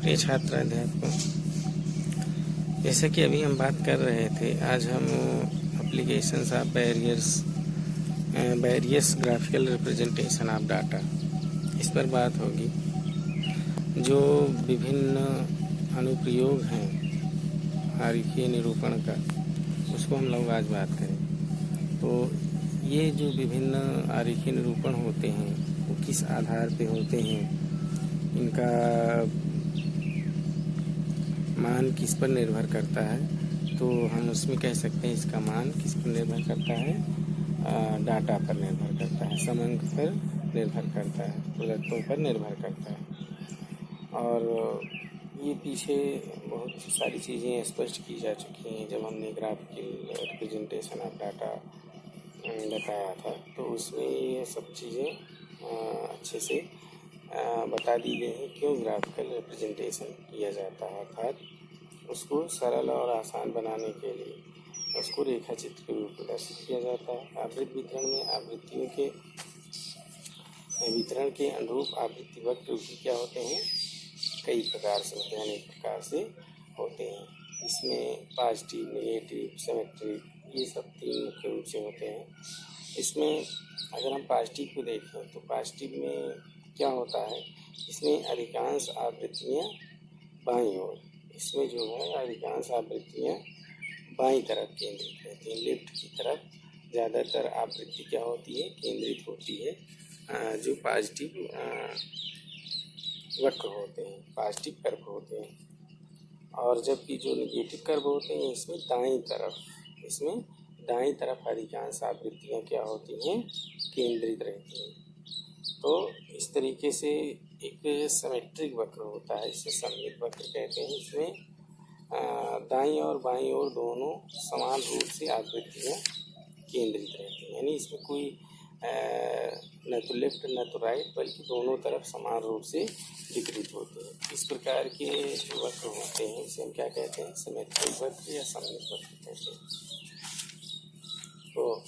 प्रिय छात्र अध्यापकों, जैसा कि अभी हम बात कर रहे थे, आज हम applications of various graphical representation of data, इस पर बात होगी। जो विभिन्न अनुप्रयोग हैं आरेखीय निरूपण का, उसको हम लोग आज बात करें। तो ये जो विभिन्न आरेखीय निरूपण होते हैं वो किस आधार पे होते हैं, इनका मान किस पर निर्भर करता है, तो हम उसमें कह सकते हैं इसका मान किस पर निर्भर करता है, डाटा पर निर्भर करता है, समंक पर निर्भर करता है, प्रदत्तों पर निर्भर करता है। और ये पीछे बहुत सारी चीज़ें स्पष्ट की जा चुकी हैं जब हमने ग्राफिकल रिप्रेजेंटेशन ऑफ डाटा बताया था, तो उसमें ये सब चीज़ें अच्छे से बता दी गई हैं क्यों ग्राफिकल रिप्रेजेंटेशन किया जाता है। अर्थात उसको सरल और आसान बनाने के लिए उसको रेखा चित्र के रूप में प्रदर्शित किया जाता है। आवृत्ति वितरण में आवृत्तियों के वितरण के अनुरूप आवृत्ति वक्र भी क्या होते हैं, कई प्रकार से होते हैं, अनेक प्रकार से होते हैं। इसमें पॉजिटिव, नेगेटिव, सिमेट्रिक, ये सब तीन मुख्य रूप से होते हैं। इसमें अगर हम पॉजिटिव को देखें तो पॉजिटिव में क्या होता है, इसमें अधिकांश आवृत्तियाँ बाईं ओर, इसमें जो है अधिकांश आवृत्तियाँ बाईं तरफ केंद्रित रहती हैं। लेफ्ट की तरफ ज़्यादातर आवृत्ति क्या होती है, केंद्रित होती है, जो पॉजिटिव वक्र होते हैं, पॉजिटिव कर्व होते हैं। और जबकि जो नेगेटिव कर्व होते हैं इसमें दाईं तरफ अधिकांश आवृत्तियाँ क्या होती हैं, केंद्रित रहती हैं। तो इस तरीके से एक सिमेट्रिक वक्र होता है, इसे सममित वक्र कहते हैं। इसमें दाईं और बाईं ओर दोनों समान रूप से आवृत्तियाँ केंद्रित रहती हैं, यानी इसमें कोई न तो लेफ्ट न तो राइट, बल्कि दोनों तरफ समान रूप से वितरित होते हैं। इस प्रकार के जो वक्र होते हैं इसे हम क्या कहते हैं, सिमेट्रिक वक्र या सममित वक्र कहते हैं। तो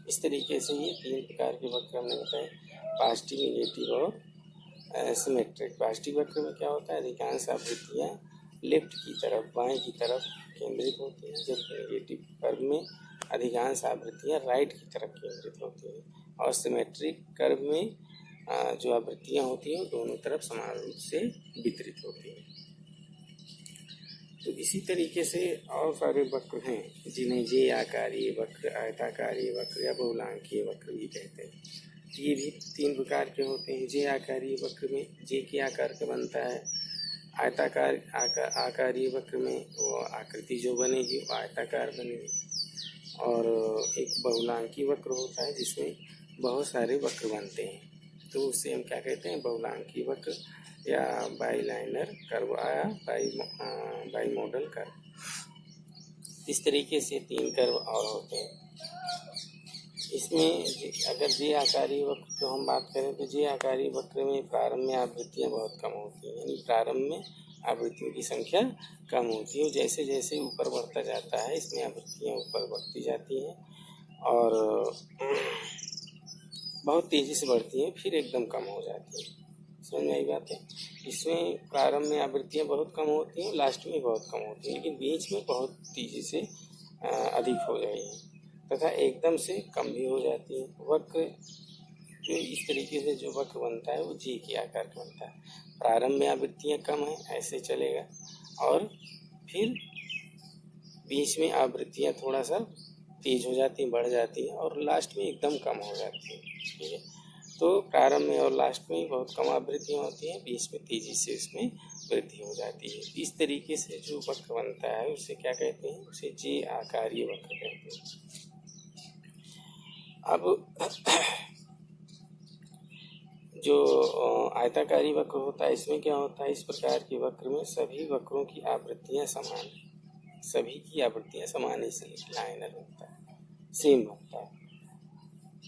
इस तरीके से ये तीन प्रकार के वक्र हमने बताए, पॉजिटिव, नेगेटिव और सिमेट्रिक। पॉजिटिव वक्र में क्या होता है, अधिकांश आवृत्तियाँ लेफ्ट की तरफ, बाएं की तरफ केंद्रित होती हैं, जबकि नेगेटिव कर्व में अधिकांश आवृत्तियाँ राइट की तरफ केंद्रित होती हैं। और सिमेट्रिक कर्व में जो आवृत्तियाँ होती हैं दोनों तरफ समान रूप से वितरित होती हैं। तो इसी तरीके से और सारे वक्र हैं जिन्हें जे आकारीय वक्र, आयताकारीय वक्र या बहुलांकीय वक्र भी कहते हैं। तो ये भी तीन प्रकार के होते हैं। जे आकारीय वक्र में जे के आकार का बनता है, आयताकार आकारीय वक्र में वो आकृति जो बनेगी वो आयताकार बनेगी। और एक बहुलांकीय वक्र होता है जिसमें बहुत सारे वक्र बनते हैं, तो उसे हम क्या कहते हैं, बहुलांकीय वक्र या बाईलाइनर कर्व आया, बाई मॉडल कर्व। इस तरीके से तीन कर्व और होते हैं। इसमें अगर जे आकारीय वक्र की हम बात करें तो जे आकारीय वक्र में प्रारंभ में आवृत्तियाँ बहुत कम होती हैं, यानी प्रारंभ में आवृत्तियों की संख्या कम होती है। जैसे जैसे ऊपर बढ़ता जाता है इसमें आवृत्तियाँ ऊपर बढ़ती जाती हैं और बहुत तेज़ी से बढ़ती हैं, फिर एकदम कम हो जाती हैं। समझ में आई बात है। इसमें प्रारंभ में आवृत्तियाँ बहुत कम होती हैं, लास्ट में बहुत कम होती हैं, लेकिन बीच में बहुत तेज़ी से अधिक हो जाएगी तथा एकदम से कम भी हो जाती है। वक्र जो इस तरीके से जो वक्र बनता है वो जे के आकार का बनता है। प्रारंभ में आवृत्तियाँ कम हैं, ऐसे चलेगा, और फिर बीच में आवृत्तियाँ थोड़ा सा तेज हो जाती हैं, बढ़ जाती हैं, और लास्ट में एकदम कम हो जाती हैं। ठीक है, तो प्रारंभ में और लास्ट में बहुत कम आवृत्तियाँ होती हैं, बीच में तेज़ी से उसमें वृद्धि हो जाती है। इस तरीके से जो वक्र बनता है उसे क्या कहते हैं, उसे जे आकारीय वक्र कहते हैं। अब जो आयताकारी वक्र होता है इसमें क्या होता है, इस प्रकार के वक्र में सभी वक्रों की आवृत्तियाँ समान है, सभी की आवृत्तियाँ समान है, इसलिए लाइनर होता है, सेम होता है।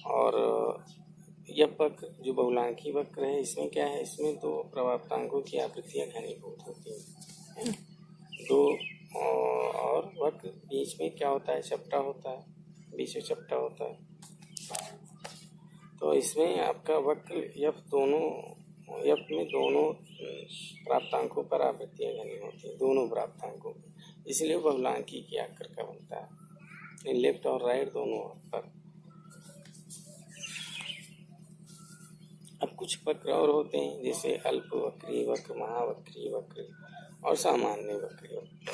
और यह वक्र जो बहुलांकीय वक्र है इसमें क्या है, इसमें दो प्रभावांकों की आवृत्तियाँ घनीभूत होती हैं, दो और वक्र बीच में क्या होता है, चपटा होता है, बीच में चपटा होता है। तो इसमें आपका वक्र यह दोनों एफ में दोनों प्राप्तांकों पर आवृत्तियाँ घनी होती हैं, दोनों प्राप्तांकों में, इसलिए बहुलांकी की आकर का बनता है, लेफ्ट और राइट दोनों पर। अब कुछ वक्र और होते हैं, जैसे अल्पवक्रीय वक्र, महावक्रीय वक्र और सामान्य वक्रीय वक्र।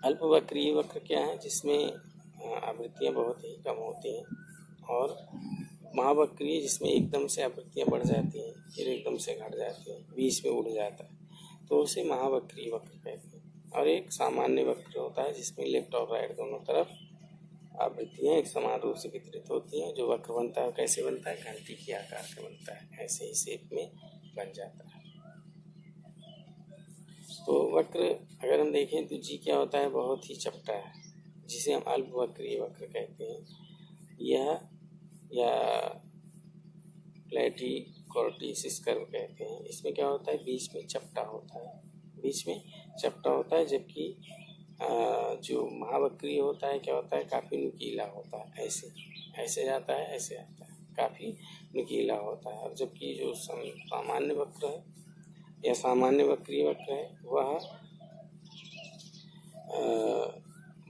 अल्पवक्रीय वक्र क्या है? जिसमें आवृत्तियाँ बहुत ही कम होती हैं, और महावक्रीय जिसमें एकदम से आवृत्तियाँ बढ़ जाती हैं फिर एकदम से घट जाती हैं, बीच में उड़ जाता है, तो उसे महावक्रीय वक्र कहते हैं। और एक सामान्य वक्र होता है जिसमें लेफ्ट और राइट दोनों तरफ आवृत्तियाँ एक समान रूप से वितरित होती हैं। जो वक्र बनता है कैसे बनता है? घंटी के आकार का बनता है, ऐसे ही शेप में बन जाता है। तो वक्र अगर हम देखें तो जी क्या होता है? बहुत ही चपटा है, जिसे हम अल्पवक्रीय वक्र कहते हैं। यह या प्लेटिकोर्टिसिस कर्व कहते हैं। इसमें क्या होता है? बीच में चपटा होता है, बीच में चपटा होता है, जबकि जो महावक्रीय होता है क्या होता है? काफ़ी नुकीला होता है, ऐसे जाता है, ऐसे आता है, काफ़ी नुकीला होता है। और जबकि जो सामान्य वक्र है या सामान्य वक्रीय वक्र है वह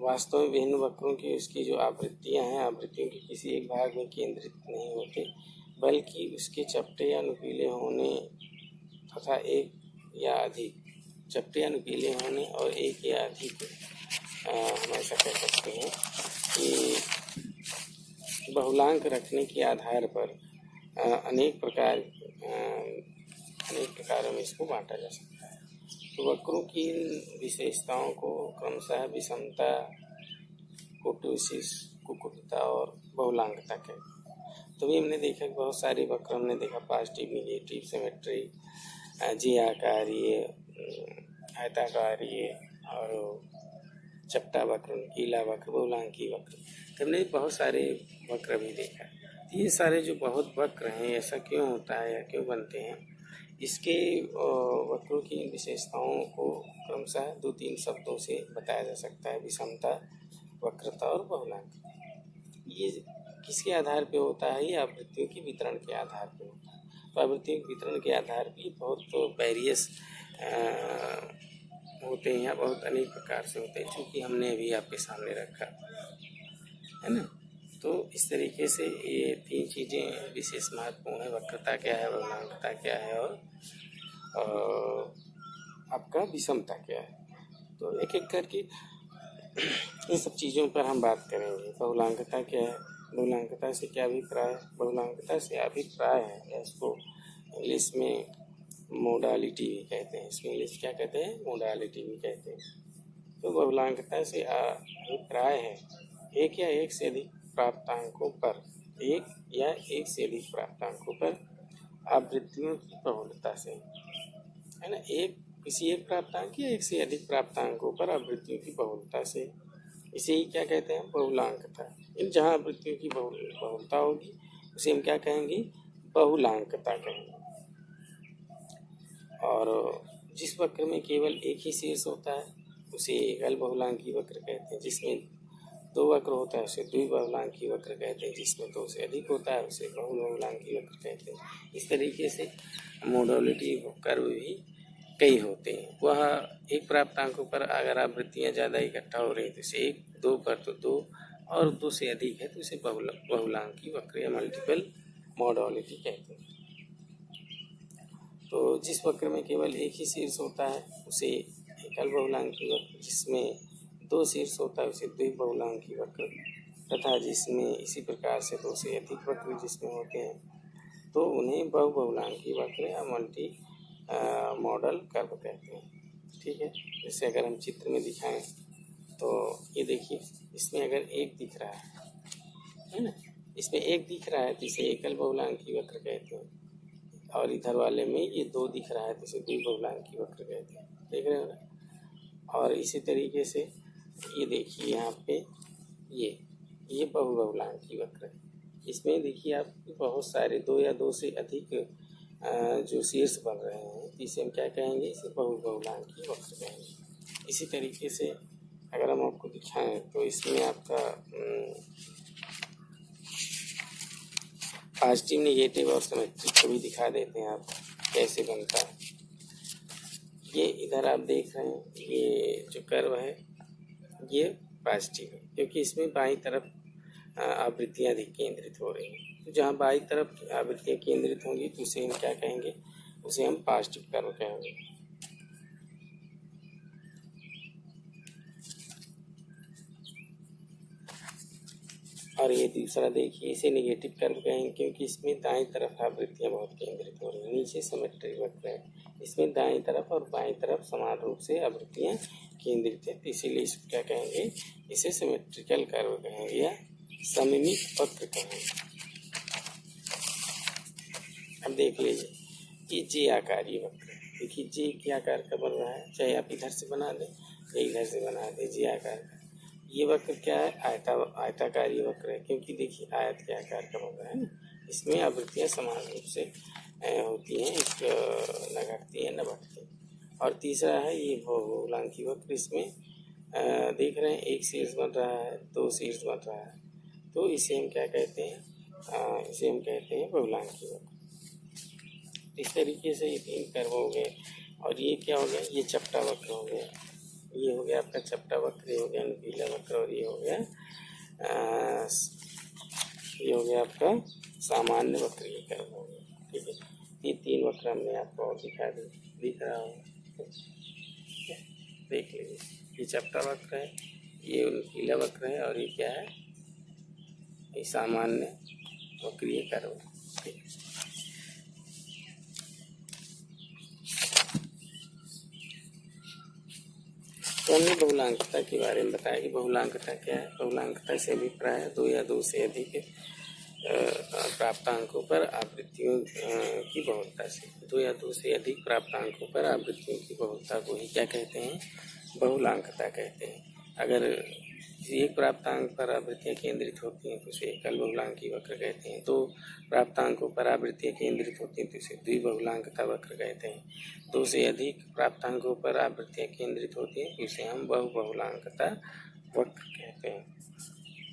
वास्तव में विभिन्न वक्रों की उसकी जो आवृत्तियाँ हैं, आवृत्तियों के किसी एक भाग में केंद्रित नहीं होते, बल्कि उसके चपटे या नुकीले होने तथा एक या अधिक चपटे या नुकीले होने और एक या अधिक हम ऐसा कह सकते हैं कि बहुलांक रखने के आधार पर अनेक प्रकारों में इसको बांटा जा सकता है। तो वक्रों की विशेषताओं को क्रमशः विषमता, कुटुसिस, कुकुटता और बहुलांकता कहते हैं। तो भी हमने देखा कि बहुत सारे वक्र हमने देखा, पॉजिटिव, नेगेटिव, सिमेट्रिक, जी आकारीय, आयताकारीय और चपटा वक्र, नुकीला वक्र, बहुलांकी वक्र। तो हमने बहुत सारे वक्र भी देखा। तो ये सारे जो बहुत वक्र हैं, ऐसा क्यों होता है या क्यों बनते हैं? इसके वक्रों की विशेषताओं को क्रमशः 2-3 शब्दों से बताया जा सकता है, विषमता, वक्रता और बहुलांक। ये किसके आधार पे होता है? ये आवृत्तियों के वितरण के आधार पे होता है। तो आवृत्तियों के वितरण के आधार पे बहुत वेरियस होते हैं या बहुत अनेक प्रकार से होते हैं, चूँकि हमने अभी आपके सामने रखा है ना। तो इस तरीके से ये 3 चीज़ें विशेष महत्वपूर्ण है, वक्रता क्या है, बहुलांकता क्या है और आपका विषमता क्या है। तो एक एक करके इन सब चीज़ों पर हम बात करेंगे। बहुलांकता क्या है, बहुलांकता से क्या अभिप्राय है? बहुलांकता से अभिप्राय है या इसको इंग्लिश में मोडालिटी भी कहते हैं। इसमें इंग्लिश क्या कहते हैं? मोडालिटी भी कहते हैं। तो बहुलांकता से अभिप्राय है एक या एक से अधिक प्राप्तांकों पर, एक या एक से अधिक प्राप्तांकों पर आवृत्तियों की बहुलता से, है ना। किसी एक प्राप्तांक या एक से अधिक प्राप्तांकों पर आवृत्तियों की बहुलता से, इसे ही क्या कहते हैं? बहुलांकता। इन जहाँ आवृत्तियों की बहुलता होगी उसे हम क्या कहेंगे? बहुलांकता कहेंगे। और जिस वक्र में केवल एक ही शीर्ष होता है उसे एकल बहुलांकी वक्र कहते हैं। जिसमें 2 वक्र होता है उसे द्विबहुलांकी वक्र कहते हैं। जिसमें 2 से अधिक होता है उसे बहुबहुलांकी वक्र कहते हैं। इस तरीके से मोडालिटी कर्व भी कई होते हैं। वह एक प्राप्तांकों पर अगर आवृत्तियाँ ज़्यादा इकट्ठा हो रही तो इसे 1, 2 पर तो 2 और 2 से अधिक है तो इसे बहुलांकी वक्र या मल्टीपल मोडालिटी कहते हैं। तो जिस वक्र में केवल एक ही शीर्ष होता है उसे एकल बहुलांकी वक्र, जिसमें 2 शीर्ष होता है उसे द्विबहुलांकी वक्र, तथा जिसमें इसी प्रकार से 2 से अधिक वक्र जिसमें होते हैं तो उन्हें बहुबहुलांकी वक्र या मल्टी मॉडल कर्व कहते हैं। ठीक है। जैसे अगर हम चित्र में दिखाएं तो ये देखिए, इसमें अगर एक दिख रहा है ना, इसमें एक दिख रहा है तो इसे एकल बहुलांकी वक्र कहते हैं, और इधर वाले में ये 2 दिख रहा है तो इसे द्विबहुलांकी वक्र कहते हैं। देख रहे हो ना। और इसी तरीके से ये देखिए यहाँ पे ये बहुबहुलांकी वक्र है। इसमें देखिए आप बहुत सारे 2 या 2 से अधिक जो शीर्ष बन रहे हैं तो इसे हम क्या कहेंगे? इसे बहुबहुलांकी वक्र कहेंगे। इसी तरीके से अगर हम आपको दिखाएं तो इसमें आपका पॉजिटिव, नेगेटिव और सिमेट्रिक को भी दिखा देते हैं आप कैसे बनता है। ये इधर आप देख रहे हैं, ये जो कर्व है ये पॉजिटिव है, क्योंकि इसमें बाईं तरफ आवृत्तियाँ अधिक केंद्रित हो रही हैं। तो जहाँ बाईं तरफ आवृत्तियाँ केंद्रित होंगी तो उसे हम क्या कहेंगे, उसे हम पॉजिटिव कर्व कहेंगे। और ये दूसरा देखिए, इसे नेगेटिव कर्व कहेंगे, क्योंकि इसमें दाईं तरफ आवृत्तियाँ बहुत केंद्रित हो रही हैं। नीचे सिमेट्रिक वक्र है, इसमें दाईं तरफ और बाईं तरफ समान रूप से आवृत्तियाँ केंद्रित है, तो इसीलिए इसको क्या कहेंगे, इसे सिमेट्रिकल कर्व कहेंगे या सममित वक्र कहेंगे। अब देख लीजिए, ये जे आकारी वक्र है। देखिए जे के आकार का बन रहा है, चाहे आप इधर से बना दें या इधर से बना दें, जे आकार का। ये वक्र क्या है, आयताकारी वक्र है, क्योंकि देखिए आयत के आकार का बन रहा है ना, इसमें आवृत्तियाँ समान रूप से होती हैं, न घटती हैं न बढ़ती। और तीसरा है ये बहुलांकी वक्र, इसमें देख रहे हैं एक शीर्ष बन रहा है, दो शीर्ष बन रहा है, तो इसे हम क्या कहते हैं, इसे हम कहते हैं बहुलांकी वक्र। इस तरीके से ये 3 कर्व हो गए। और ये क्या हो गया, ये चपटा वक्र हो गया, ये हो गया आपका चपटा वक्र, ये हो गया नुकीला वक्र, और ये हो गया आपका सामान्य वक्र के कर्व हो गया। ठीक है, ये 3 वक्र हमने आपको और दिखा दी, दिख रहा होगा, देख लीजिए। ये चपटा वक्र है, ये नुकीला वक्र है, और ये क्या है, ये सामान्य वक्रीय कर्व। ठीक है, तो हमने बहुलांकता के बारे में बताया कि बहुलांकता क्या है। बहुलांकता से अभिप्राय है 2 या 2 से अधिक प्राप्तांकों पर आवृत्तियों की बहुलता से, 2 या 2 से अधिक प्राप्तांकों पर आवृत्तियों की बहुलता को ही क्या कहते हैं, बहुलांकता कहते हैं। अगर एक प्राप्तांक पर आवृत्तियाँ केंद्रित होती हैं तो उसे एकल बहुलांकी वक्र कहते हैं। 2 प्राप्तांकों पर आवृत्तियाँ केंद्रित होती हैं तो उसे द्विबहुलांकता वक्र कहते हैं। 2 से अधिक प्राप्तांकों पर आवृत्तियाँ केंद्रित होती हैं तो उसे हम बहुबहुलांकता वक्र कहते हैं।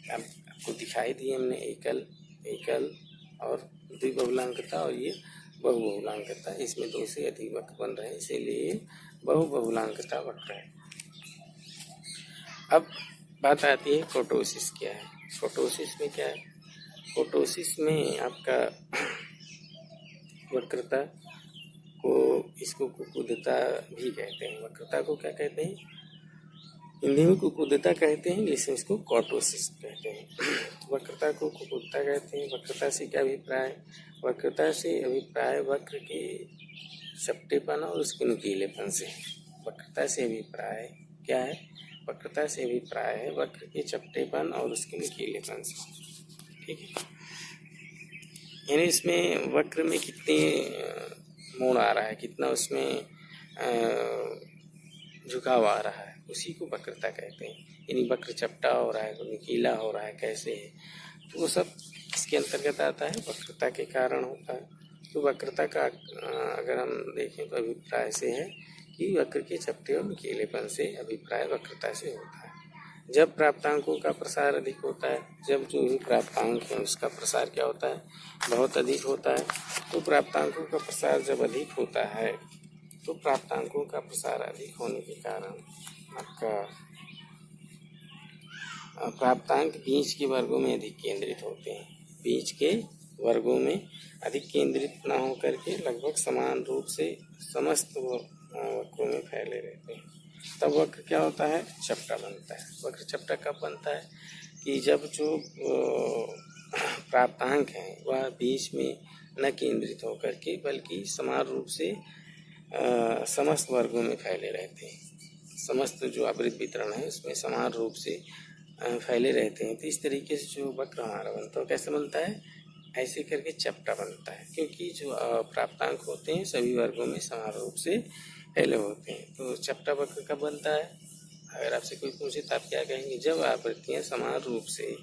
अब आपको दिखाई दी हमने एकल और द्विबहुलांकता, और ये बहुबहुलांकता, इसमें 2 से अधिक वक्र बन रहे हैं, इसीलिए बहुबहुलांकता वक्र है। अब बात आती है कोटोसिस क्या है। कोटोसिस में क्या है, कोटोसिस में आपका वक्रता को, इसको कुकुदता भी कहते हैं। वक्रता को क्या कहते हैं, हिंदी में कुकुदता कहते हैं, इंग्लिश में इसको कोटोसिस कहते हैं। वक्रता को कुकुदता कहते हैं। वक्रता से क्या अभिप्राय, वक्रता से अभिप्राय वक्र के चपटेपन और उसके नुकीलेपन से। वक्रता से अभिप्राय क्या है, वक्रता से अभिप्राय है वक्र के चपटेपन और उसके नुकीलेपन से। ठीक है, यानी इसमें वक्र में कितने मोड़ आ रहा है, कितना उसमें झुकाव आ रहा है, उसी को वक्रता कहते हैं। यानी वक्र चपटा हो रहा है, नुकीला हो रहा है, कैसे है, तो वो सब इसके अंतर्गत आता है, वक्रता के कारण होता है। तो वक्रता का अगर हम देखें तो अभिप्राय से है कि वक्र के चपटे और नुकीलेपन से अभिप्राय वक्रता से होता है। जब प्राप्तांकों का प्रसार अधिक होता है, जब जो भी प्राप्तांक है उसका प्रसार क्या होता है, बहुत अधिक होता है, तो प्राप्तांकों का प्रसार जब अधिक होता है तो प्राप्तांकों का प्रसार अधिक होने के कारण आपका प्राप्तांक बीज के वर्गों में अधिक केंद्रित होते हैं। बीज के वर्गों में अधिक केंद्रित न होकर के लगभग समान रूप से समस्त वक्रों में फैले रहते हैं। तब वक्र क्या होता है, चपटा बनता है। वक्र चपटा कब बनता है कि जब जो प्राप्तांक हैं वह बीज में न केंद्रित होकर के बल्कि समान रूप से समस्त वर्गों में फैले रहते हैं। समस्त जो आवृत्त वितरण है उसमें समान रूप से फैले रहते हैं। तो इस तरीके से जो वक्र हमारा बनता है कैसे बनता है, ऐसे करके चपटा बनता है, क्योंकि जो प्राप्तांक होते हैं सभी वर्गों में समान रूप से फैले होते हैं। तो चपटा वक्र कब बनता है, अगर आपसे कोई पूछे तो आप क्या कहेंगे, जब आवृत्तियाँ समान रूप से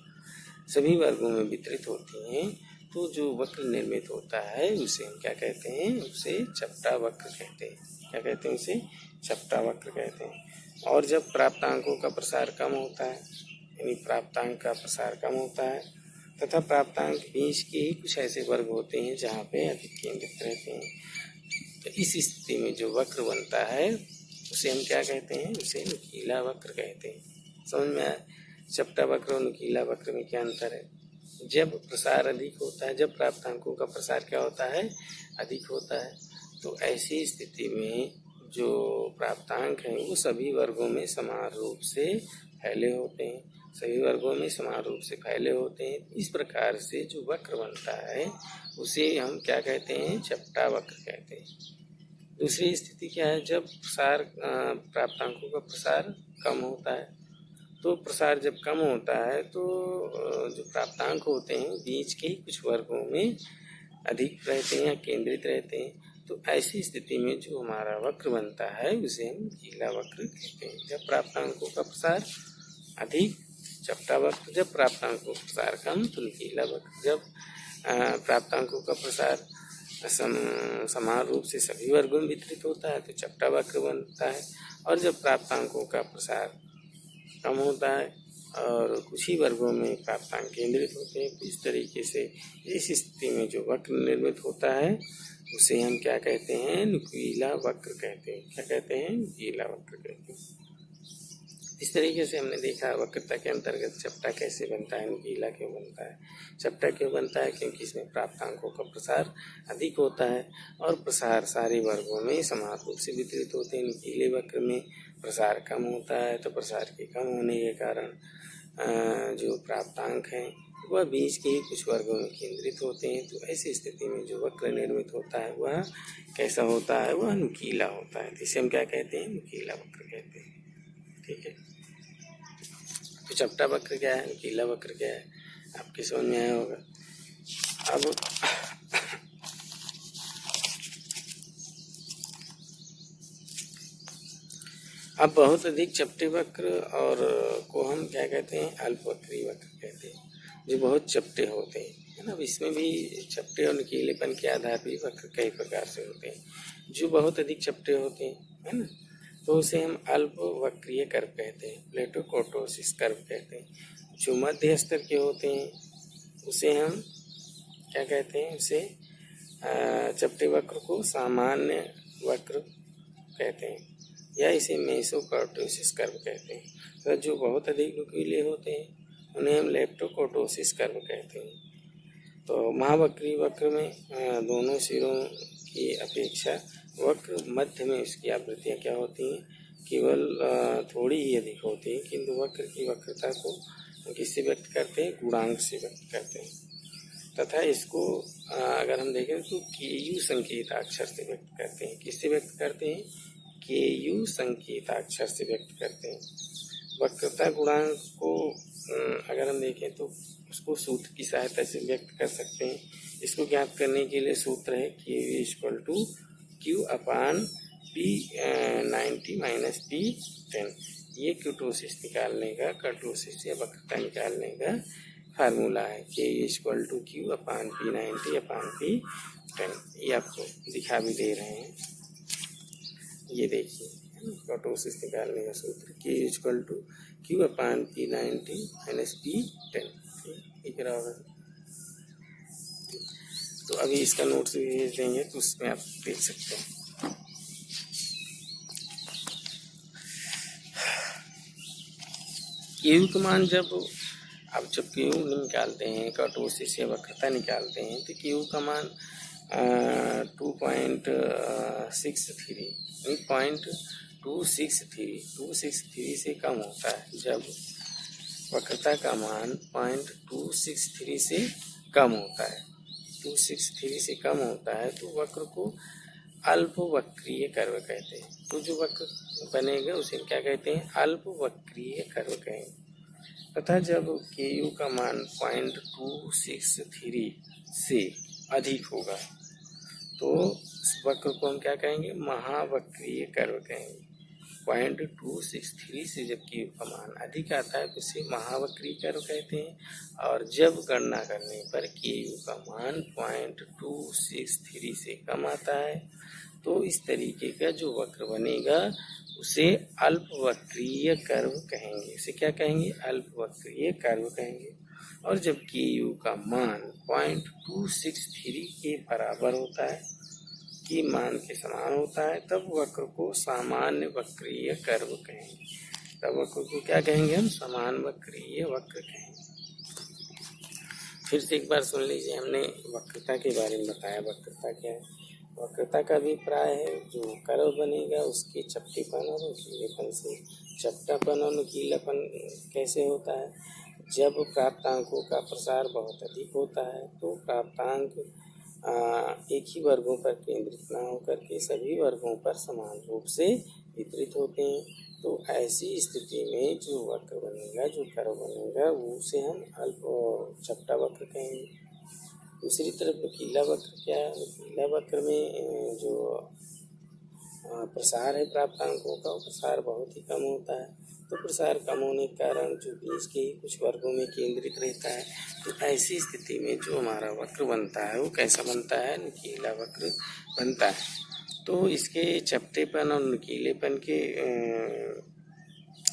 सभी वर्गों में वितरित होती हैं तो जो वक्र निर्मित होता है उसे हम क्या कहते हैं, उसे चपटा वक्र कहते हैं। क्या कहते हैं, उसे चपटा वक्र कहते हैं। और जब प्राप्तांकों का प्रसार कम होता है, यानी प्राप्तांक का प्रसार कम होता है तथा प्राप्तांक बीच के ही कुछ ऐसे वर्ग होते हैं जहाँ पे अधिक केंद्रित रहते हैं। तो इस स्थिति में जो वक्र बनता है उसे हम क्या कहते हैं? उसे नुकीला वक्र कहते हैं। समझ में आया? चपटा वक्र और नुकीला वक्र में क्या अंतर है? जब प्रसार अधिक होता है, जब प्राप्तांकों का प्रसार क्या होता है? अधिक होता है। तो ऐसी स्थिति में जो प्राप्तांक हैं वो सभी वर्गों में समान रूप से फैले होते हैं, सभी वर्गों में समान रूप से फैले होते हैं। इस प्रकार से जो वक्र बनता है उसे हम क्या कहते हैं? चपटा वक्र कहते हैं। दूसरी स्थिति क्या है? जब प्रसार प्राप्तांकों का प्रसार कम होता है। तो प्रसार जब कम होता है तो जो प्राप्तांक होते हैं बीच के ही कुछ वर्गों में अधिक रहते हैं या केंद्रित रहते हैं। तो ऐसी स्थिति में जो हमारा वक्र बनता है उसे हम नुकीला वक्र कहते हैं। जब प्राप्तांकों का प्रसार अधिक चपटा वक्र, जब प्राप्तांकों का प्रसार कम तो नुकीला वक्र। जब प्राप्तांकों का प्रसार समान रूप से सभी वर्गों में वितरित होता है तो चपटा वक्र बनता है। और जब प्राप्तांकों का प्रसार कम होता है और कुछ ही वर्गों में प्राप्तांक केंद्रित होते हैं, तो इस तरीके से इस स्थिति में जो वक्र निर्मित होता है उसे हम क्या कहते हैं? नुकीला वक्र कहते हैं। क्या कहते हैं? नुकीला वक्र कहते हैं। इस तरीके से हमने देखा वक्रता के अंतर्गत चपटा कैसे बनता है, नुकीला क्यों बनता है। चपटा क्यों बनता है? क्योंकि इसमें प्राप्तांकों का प्रसार अधिक होता है और प्रसार सारे वर्गों में समान रूप से वितरित होते हैं। नुकीले वक्र में प्रसार कम होता है, तो प्रसार के कम होने के कारण जो प्राप्तांक हैं वह बीच के ही कुछ वर्गों में केंद्रित होते हैं। तो ऐसी स्थिति में जो वक्र निर्मित होता है वह कैसा होता है? वह नुकीला होता है। इसे हम क्या कहते हैं? नुकीला वक्र कहते हैं। ठीक है। तो चपटा वक्र क्या है, नुकीला वक्र क्या है, आपके समझ में आया होगा। अब बहुत अधिक चपटे वक्र और को हम क्या कहते हैं? अल्पवक्री वक्र कहते हैं, जो बहुत चपटे होते हैं, है ना। अब इसमें भी चपटे और नुकीलेपन के आधार पर वक्र कई प्रकार से होते हैं। जो बहुत अधिक चपटे होते हैं, है ना, तो उसे हम अल्पवक्रीय कर्व कहते हैं, प्लेटो कोर्टोसिस कर्व कहते हैं। जो मध्य स्तर के होते हैं उसे हम क्या कहते हैं? उसे चपटे वक्र को सामान्य वक्र कहते हैं या इसे मेसोकोर्टोसिस कर्व कहते हैं। तो जो बहुत अधिक नुकीले होते हैं उन्हें हम लेप्टोकोर्टोसिस कर्व कहते हैं। तो महावक्री वक्र में दोनों सिरों की अपेक्षा वक्र मध्य में उसकी आवृत्तियाँ क्या होती हैं? केवल थोड़ी ही अधिक होती हैं, किंतु वक्र की वक्रता को किससे व्यक्त करते हैं? गुणांक से व्यक्त करते हैं। तथा इसको अगर हम देखें तो केयू संकेताक्षर से व्यक्त करते हैं। किससे व्यक्त करते हैं? केयू संकेताक्षर से व्यक्त करते हैं। वक्रता गुणांक को अगर हम देखें तो उसको सूत्र की सहायता से व्यक्त कर सकते हैं। इसको ज्ञात करने के लिए सूत्र है Q = Q अपान P90 - P10। ये कर्टोसिस निकालने का, कर्टोसिस या वक्रता निकालने का फार्मूला है। K = Q अपान P90 अपान P10। ये आपको दिखा भी दे रहे हैं, ये देखिए कर्टोसिस निकालने का सूत्र K = Q अपान P90 - P10। ठीक रहा होगा। तो अभी इसका नोट्स भी भेज देंगे तो उसमें आप देख सकते हैं। Q का मान जब Q निकालते हैं, कर्टोसिस या वक्रता निकालते हैं, तो Q का मान 2.263 से कम होता है। जब वक्रता का मान 0.263 से कम होता है, 263 से कम होता है तो वक्र को अल्पवक्रीय कर्व कहते हैं। तो जो वक्र बनेगा उसे क्या कहते हैं? अल्पवक्रीय कर्व कहेंगे। तथा जब Ku का मान 0.263 से अधिक होगा तो उस वक्र को हम क्या कहेंगे? महावक्रीय कर्व कहेंगे। 0.263 से जब Ku का मान अधिक आता है तो उसे महावक्रीय कर्व कहते हैं। और जब गणना करने पर Ku का मान 0.263 से कम आता है तो इस तरीके का जो वक्र बनेगा उसे अल्पवक्रीय कर्व कहेंगे। उसे क्या कहेंगे? अल्पवक्रीय कर्व कहेंगे। और जब के यू का मान 0.263 के बराबर होता है, की मान के समान होता है, तब वक्र को सामान्य वक्रीय कर्व कहेंगे। तब वक्र को क्या कहेंगे हम? समान वक्रीय वक्र कहेंगे। फिर से एक बार सुन लीजिए, हमने वक्रता के बारे में बताया। वक्रता क्या है? वक्रता का अभिप्राय है जो कर्व बनेगा उसके चपटेपन और नुकीलेपन से। चपटापन और नुकीलापन कैसे होता है? जब प्राप्तांकों का प्रसार बहुत अधिक होता है तो प्राप्तांक एक ही वर्गों पर केंद्रित न होकर के सभी वर्गों पर समान रूप से वितरित होते हैं। तो ऐसी स्थिति में जो वक्र बनेगा, जो कर्व बनेगा, वो उसे हम अल्प चपटा वक्र कहेंगे। दूसरी तरफ नुकीला वक्र क्या है? नुकीला वक्र में जो प्रसार है प्राप्तांकों का, वो प्रसार बहुत ही कम होता है। तो प्रसार कम होने के कारण जो बीच के ही कुछ वर्गों में केंद्रित रहता है। तो ऐसी स्थिति में जो हमारा वक्र बनता है वो कैसा बनता है? नुकीला वक्र बनता है। तो इसके चपटेपन और नुकीलेपन के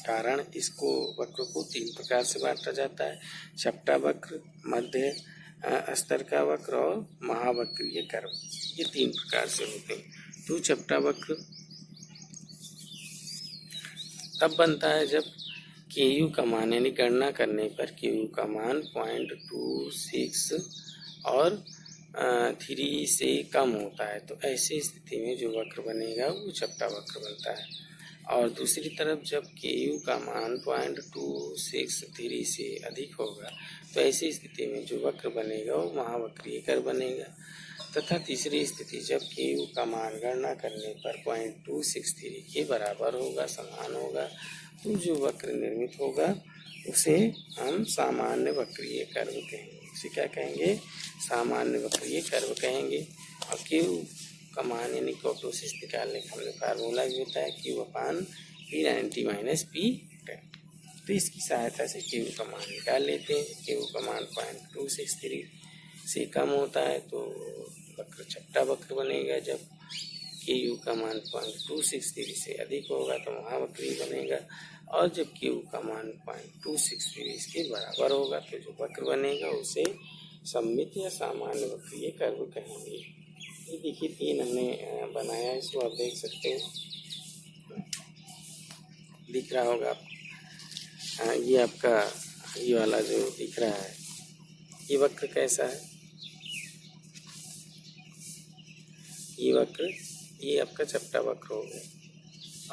कारण इसको वक्र को 3 प्रकार से बांटा जाता है: चपटा वक्र, मध्य स्तर का वक्र और महावक्रीय कर्व। ये 3 प्रकार से होते हैं। तो चपटा वक्र तब बनता है जब के यू का मान, यानी गणना करने पर के यू का मान 0.26 और 3 से कम होता है। तो ऐसी स्थिति में जो वक्र बनेगा वो चपटा वक्र बनता है। और दूसरी तरफ जब के यू का मान 0.263 से अधिक होगा तो ऐसी स्थिति में जो वक्र बनेगा वो महावक्रीय कर्व बनेगा। तथा तीसरी स्थिति जब के यू का मान गणना करने पर 0.263 के बराबर होगा, समान होगा, तो जो वक्र निर्मित होगा उसे हम सामान्य वक्रीय कर्व कहेंगे। उसे क्या कहेंगे? सामान्य वक्रीय कर्व कहेंगे। और के यू का मान यानी कर्टोसिस निकालने का हमने फार्मूला भी बताया, Q अपान P90 माइनस P10। तो इसकी सहायता से के यू का मान निकाल लेते हैं। के यू का मान 0.263 से कम होता है तो वक्र चपटा वक्र बनेगा। जब के यू का मान 0.263 से अधिक होगा तो महावक्रीय बनेगा। और जब के यू का मान 0.263 के बराबर होगा तो जो वक्र बनेगा उसे सममित या सामान्य वक्रीय कर्व कहेंगे। ये देखिए 3 हमने बनाया, इसको आप देख सकते हैं, दिख रहा होगा आप। ये आपका ये वाला जो दिख रहा है ये वक्र कैसा है? ये वक्र, ये आपका चपटा वक्र हो गया।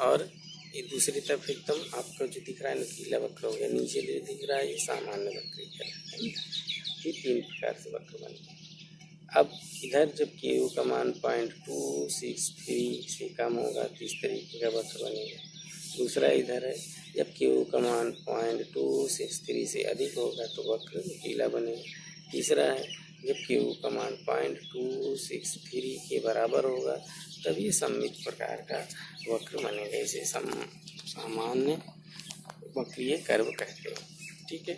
और ये दूसरी तरफ एकदम आपका जो दिख रहा है नुकीला वक्र हो गया। नीचे जो दिख रहा है ये सामान्य वक्रीय कर्व है। ये 3 प्रकार से वक्र बनते हैं। अब इधर जब के यू का मान 0.263 से कम होगा तो इस तरीके का वक्र बनेगा। दूसरा इधर है जब के यू का मान 0.263 से अधिक होगा तो वक्र नुकीला बनेगा। तीसरा है जब के यू का मान 0.263 के बराबर होगा तब ये सममित प्रकार का वक्र बनेगा। इसे सामान्य वक्रीय कर्व कहते हैं। ठीक है,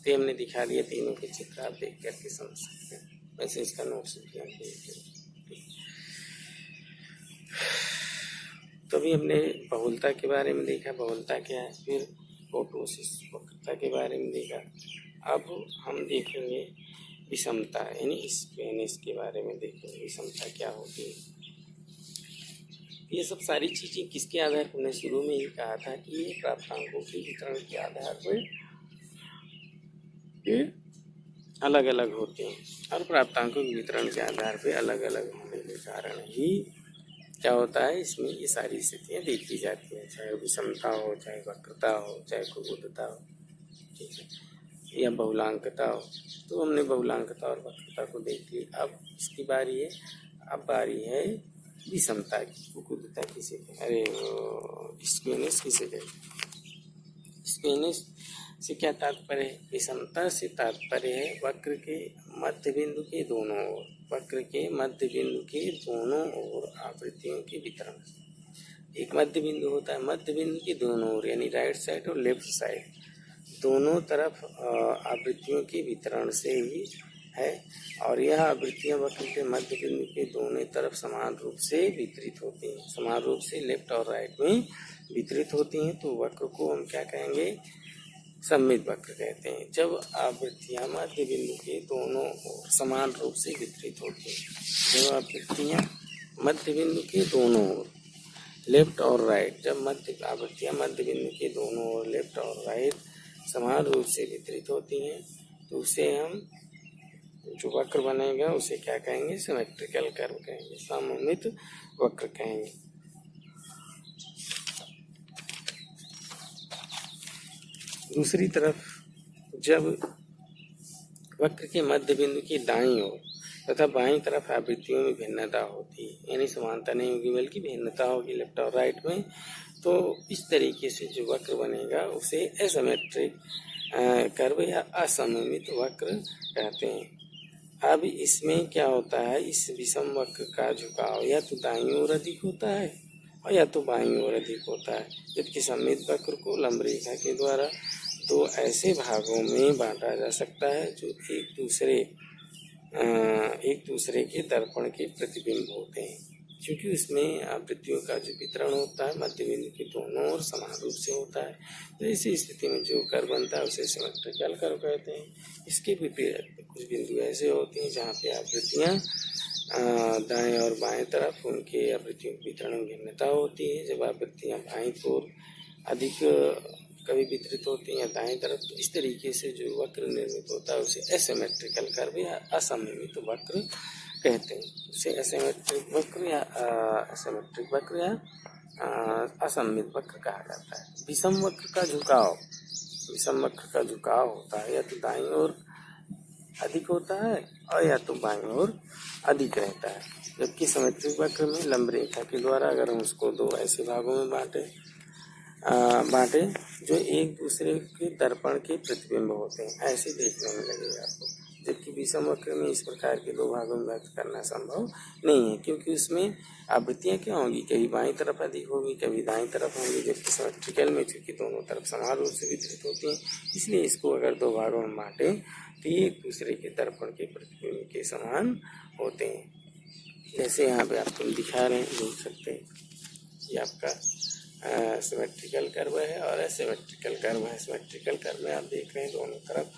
तो हमने दिखा दिया तीनों के चित्र, आप देख करके समझ सकते हैं। वैसे इसका नोट्स भी हम देख। तो भी हमने बहुलता के बारे में देखा, बहुलता क्या है, फिर कर्टोसिस वक्रता के बारे में देखा। अब हम देखेंगे विषमता यानी स्क्वेनेस के बारे में देखेंगे। विषमता क्या होती है? ये सब सारी चीज़ें किसके आधार पर? हमने शुरू में ही कहा था कि ये प्राप्तांकों के वितरण के आधार पर ये अलग अलग होते हैं। और प्राप्तांकों के वितरण के आधार पर अलग अलग होने के कारण ही क्या होता है, इसमें ये सारी स्थितियाँ देखी जाती हैं, चाहे विषमता हो, चाहे वक्रता हो, चाहे कुबुद्धता हो, ठीक है, या बहुलांकता हो। तो हमने बहुलांकता और वक्रता को देख ली। अब इसकी बारी है, अब बारी है विषमता की। कुबुद्धता किसे कहते, अरे स्क्वेनेस किसे कहते? स्क्वेनेस से क्या तात्पर्य है? विषमता से तात्पर्य है वक्र के मध्य बिंदु के दोनों ओर, वक्र के मध्य बिंदु के दोनों ओर आवृत्तियों के वितरण। एक मध्य बिंदु होता है, मध्य बिंदु के दोनों ओर यानी राइट साइड और लेफ्ट साइड दोनों तरफ आवृत्तियों के वितरण से ही है। और यह आवृत्तियां वक्र के मध्य बिंदु के दोनों तरफ समान रूप से वितरित होती हैं, समान रूप से लेफ्ट और राइट में वितरित होती हैं। तो वक्र को हम क्या कहेंगे? सममित वक्र कहते हैं। जब आवृत्तियां मध्य बिंदु के दोनों ओर समान रूप से वितरित होती हैं, जब आवृत्तियां मध्य बिंदु के दोनों ओर लेफ्ट और राइट, जब आवृत्तियां मध्य बिंदु के दोनों ओर लेफ्ट और राइट समान रूप से वितरित होती हैं, तो उसे हम जो वक्र बनेगा उसे क्या कहेंगे? सिमेट्रिकल कर्व कहेंगे, सममित वक्र कहेंगे। दूसरी तरफ जब वक्र के मध्य बिंदु की दाईं ओर तथा बाईं तरफ आवृत्तियों में भिन्नता होती है, यानी समानता नहीं होगी बल्कि भिन्नता होगी लेफ्ट और राइट में, तो इस तरीके से जो वक्र बनेगा उसे एसिमेट्रिक कर्व या असममित वक्र कहते हैं। अब इसमें क्या होता है, इस विषम वक्र का झुकाव या तो दाईं ओर अधिक होता है और या तो बाईं ओर अधिक होता है, जबकि सममित वक्र को लंब रेखा के द्वारा दो ऐसे भागों में बांटा जा सकता है जो एक दूसरे के दर्पण के प्रतिबिंब होते हैं, क्योंकि उसमें आवृत्तियों का जो वितरण होता है मध्य बिंदु के दोनों ओर समान रूप से होता है। तो इसी स्थिति में जो कर्व बनता है उसे सिमेट्रिकल कर्व कहते हैं। इसके विपरीत कुछ बिंदु ऐसे होते हैं जहाँ पे आवृत्तियाँ दाएं और बाएं तरफ उनके आवृत्तियों के वितरण में भिन्नता होती है। जब आवृत्तियाँ बाईं ओर अधिक कभी वितरित होती हैं दाएं तरफ, तो इस तरीके से जो वक्र निर्मित होता है उसे एसिमेट्रिकल कर्व या असममित वक्र कहते हैं। उसे एसिमेट्रिक वक्र या असममित वक्र कहा जाता है। विषम वक्र का झुकाव होता है या तो दाईं ओर अधिक होता है और या तो बाईं ओर अधिक रहता है, जबकि सिमेट्रिक वक्र में लंब रेखा के द्वारा अगर हम उसको दो ऐसे भागों में बांटे जो एक दूसरे के दर्पण के प्रतिबिंब होते हैं, ऐसे देखने में लगेगा आपको। जबकि विषम वक्र में इस प्रकार के दो भागों में व्यक्त करना संभव नहीं है, क्योंकि उसमें आवृत्तियाँ क्या होंगी, कभी बाईं तरफ अधिक होगी कभी दाईं तरफ होंगी, जबकि सिमेट्रिकल में चूंकि दोनों तरफ समान रूप से वितरित होती हैं, इसलिए इसको अगर दो भागों में बांटे तो ये एक दूसरे के दर्पण के प्रतिबिंब के समान होते हैं। जैसे यहाँ पे आपको दिखा रहे हैं, देख सकते हैं, ये आपका सिमेट्रिकल कर्व है और एसिमेट्रिकल कर्व है। सिमेट्रिकल कर्व में आप देख रहे हैं दोनों तरफ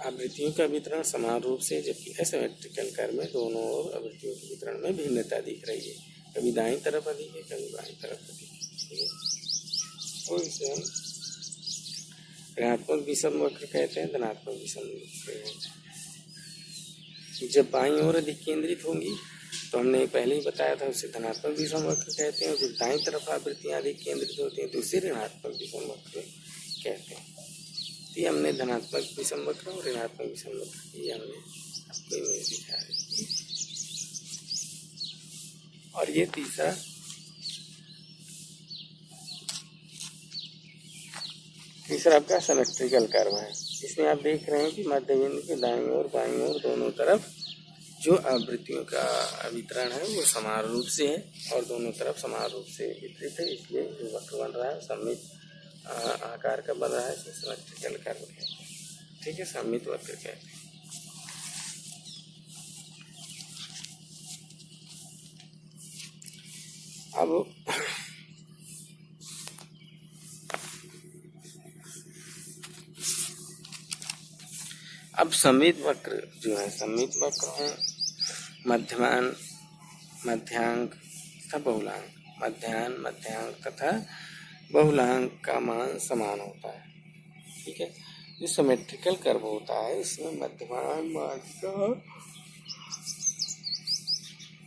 आवृत्तियों का वितरण समान रूप से, जबकि एसिमेट्रिकल कर्व में दोनों ओर आवृत्तियों के वितरण में भिन्नता दिख रही है, कभी दाईं तरफ अधिक है कभी बाईं तरफ अधिक है। तो इसे हम ऋणात्मक विषम वक्र कहते हैं, धनात्मक विषम वक्र कहते हैं। जब बाईं ओर अधिक केंद्रित होंगी तो हमने पहले ही बताया था उसे धनात्मक विषम वक्र कहते हैं। जब दाईं तरफ आवृत्तियाँ अधिक केंद्रित होती हैं तो उसे ऋणात्मक विषम वक्र कहते हैं। ये हमने धनात्मक विषम वक्र और ऋणात्मक विषम वक्र ये हमने आपको इमेज दिखा रही है। और ये तीसरा आपका सिमेट्रिकल कर्व है। इसमें आप देख रहे हैं कि मध्य बिंदु के दाईं ओर बाईं ओर दोनों तरफ जो आवृत्तियों का वितरण है वो समान रूप से है और दोनों तरफ समान रूप से वितरित है, इसलिए जो वक्र बन रहा है सममित आकार का बन रहा है, इसे सिमेट्रिकल कर्व कहते हैं। ठीक है, सममित वक्र कहते हैं। अब सममित वक्र जो है, सममित वक्र है मध्यमान, मध्यांक तथा बहुलांक, मध्यांक तथा बहुलांक का मान समान होता है। ठीक है, जो सिमेट्रिकल कर्व होता है इसमें मध्यमान मान का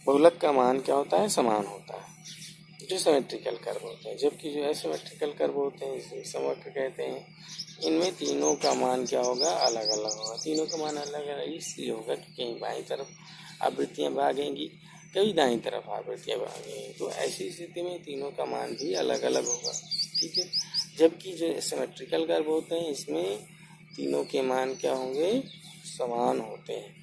बहुलक का मान क्या होता है, समान होता है, जो सिमेट्रिकल कर्व होते हैं। जबकि जो एसिमेट्रिकल कर्व होते हैं इसे समवक्र कहते हैं। इनमें तीनों का मान क्या होगा, अलग अलग होगा। तीनों का मान अलग अलग इसलिए होगा कि कहीं बाईं तरफ आवृत्तियाँ भागेंगी कभी दाईं तरफ आवृत्तियाँ भागेंगी, तो ऐसी स्थिति में तीनों का मान भी अलग अलग होगा। ठीक है, जबकि जो सिमेट्रिकल कर्व होते हैं इसमें तीनों के मान क्या होंगे, समान होते हैं।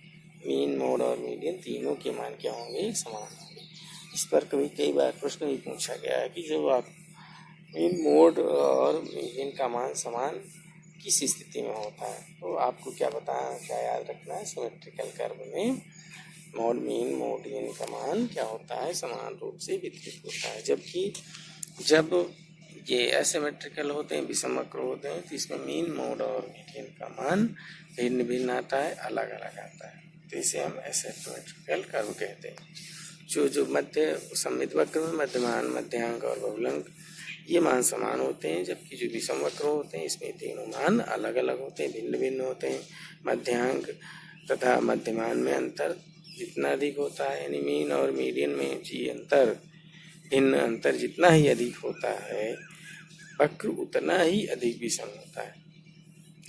मीन, मोड और मीडियन तीनों के मान क्या होंगे, समान होंगे। इस पर कई बार प्रश्न भी पूछा गया है कि जब आप मीन, मोड और मीडियन का मान समान किस स्थिति में होता है, तो आपको क्या याद रखना है, सिमेट्रिकल कर्व में मोड, मीन, मोडियन का मान क्या होता है, समान रूप से वितरित होता है। जबकि जब ये एसिमेट्रिकल होते हैं, विषम वक्र होते हैं, तो इसमें मीन, मोड और मीडियन का मान भिन्न भिन्न आता है, अलग अलग आता है, तो इसे हम एसिमेट्रिकल कर्व कहते हैं। जो मध्य सममित वक्र में मध्यमान, मध्यांक और बहुलक ये मान समान होते हैं, जबकि जो विषम वक्र होते हैं इसमें तीनों मान अलग अलग होते हैं, भिन्न भिन्न होते हैं। मध्यांक तथा मध्यमान में अंतर जितना अधिक होता है, यानी मीन और मीडियन में जी भिन्न अंतर जितना ही अधिक होता है, वक्र उतना ही अधिक विषम होता है।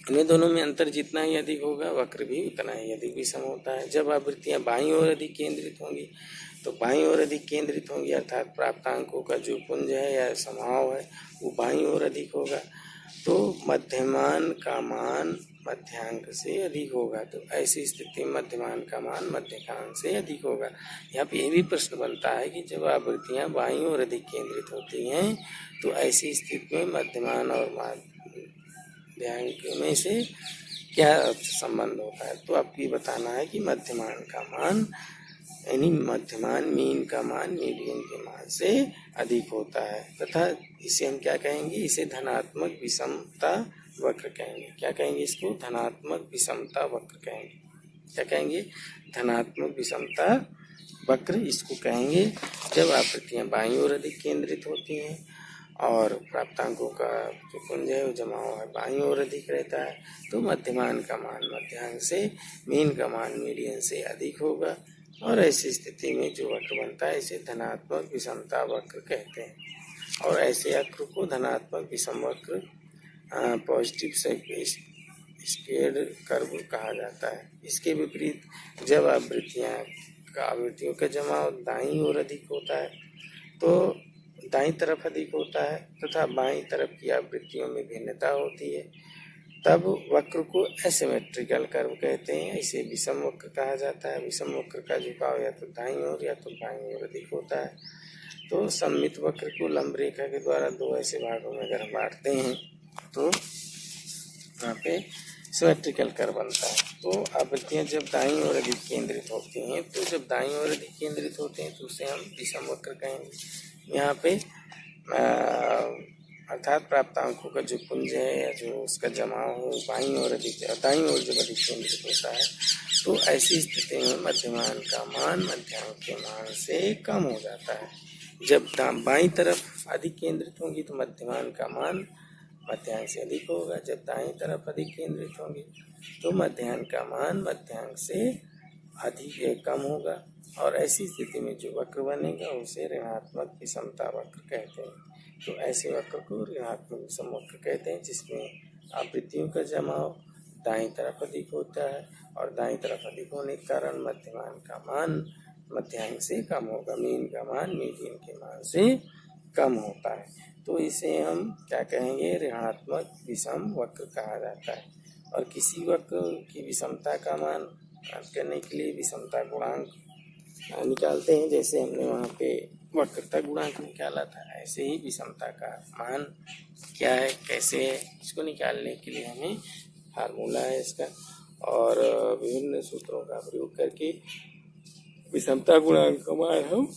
इन्हें दोनों में अंतर जितना ही अधिक होगा, वक्र भी उतना ही अधिक विषम होता है। जब आवृत्तियां बाईं ओर अधिक केंद्रित होंगी, तो बाईं ओर अधिक केंद्रित होंगी, अर्थात प्राप्तांकों का जो पुंज है या समाव है वो बाईं ओर अधिक होगा, तो मध्यमान का मान मध्यांक से अधिक होगा। तो ऐसी स्थिति में मध्यमान का मान मध्यकांक से अधिक होगा। यहाँ पे ये भी प्रश्न बनता है कि जब आवृत्तियां बाईं ओर अधिक केंद्रित होती हैं, तो ऐसी स्थिति में मध्यमान और मध्यांक में से क्या संबंध होता है। तो आपको ये बताना है कि मध्यमान का मान यानी मध्यमान मीन का मान मीडियन के मान से अधिक होता है, तथा इसे हम क्या कहेंगे, इसे धनात्मक विषमता वक्र कहेंगे। क्या कहेंगे इसको? धनात्मक विषमता वक्र कहेंगे। क्या कहेंगे? धनात्मक विषमता वक्र इसको कहेंगे जब आवृत्तियां बाईं ओर अधिक केंद्रित होती हैं और प्राप्तांकों का जो पुंज है वो जमाव है बाईं ओर अधिक रहता है, तो मध्यमान का मान मध्यांक से, मीन का मान मीडियन से अधिक होगा, और ऐसी स्थिति में जो वक्र बनता है इसे धनात्मक विषमता वक्र कहते हैं। और ऐसे वक्र को धनात्मक विषम वक्र पॉजिटिव स्क्वेयर्ड कर्व कहा जाता है। इसके विपरीत जब आवृत्तियों का जमाव दाईं ओर अधिक होता है, तो दाईं तरफ अधिक होता है तथा बाईं तरफ की आवृत्तियों में भिन्नता होती है, तब वक्र को एसिमेट्रिकल कर्व कहते हैं। इसे विषम वक्र कहा जाता है। विषम वक्र का झुकाव या तो दाईं ओर या तो बाईं ओर अधिक होता है। तो सममित वक्र को लंब रेखा के द्वारा दो ऐसे भागों में अगर हम बांटते हैं, तो यहाँ पे सिमेट्रिकल कर्व बनता है। तो आवृत्तियां जब दाईं ओर अधिक केंद्रित होती हैं, तो जब दाईं ओर अधिक केंद्रित होते हैं तो उसे हम विषम वक्र कहेंगे। यहाँ पे अर्थात प्राप्तांकों का जो पुंज है या जो उसका जमाव हो बाईं ओर अधिक, दाईं ओर जब अधिक केंद्रित होता है, तो ऐसी स्थिति में मध्यमान का मान मध्यांक के मान से कम हो जाता है। जब बाईं तरफ अधिक केंद्रित होंगी तो मध्यमान का मान मध्यांक से अधिक होगा, जब दाईं तरफ अधिक केंद्रित होंगी तो मध्यांक का मान मध्यांक से अधिक कम होगा, और ऐसी स्थिति में जो वक्र बनेगा उसे ऋणात्मक विषमता वक्र कहते हैं। तो ऐसे वक्र को ऋणात्मक विषम वक्र कहते हैं, जिसमें आवृत्तियों का जमाव दाईं तरफ अधिक होता है, और दाईं तरफ अधिक होने के कारण मध्यमान का मान मध्यांक से कम होगा, मीन का मान मीडियन के मान से कम होता है। तो इसे हम क्या कहेंगे? ऋणात्मक विषम वक्र कहा जाता है। और किसी वक्र की विषमता का मान करने के लिए विषमता गुणांक निकालते हैं। जैसे हमने वहाँ पे वक्रता गुणांक निकाला था, ऐसे ही विषमता का मान क्या है, कैसे है, इसको निकालने के लिए हमें फार्मूला है इसका, और विभिन्न सूत्रों का प्रयोग करके विषमता गुणांक का मान हम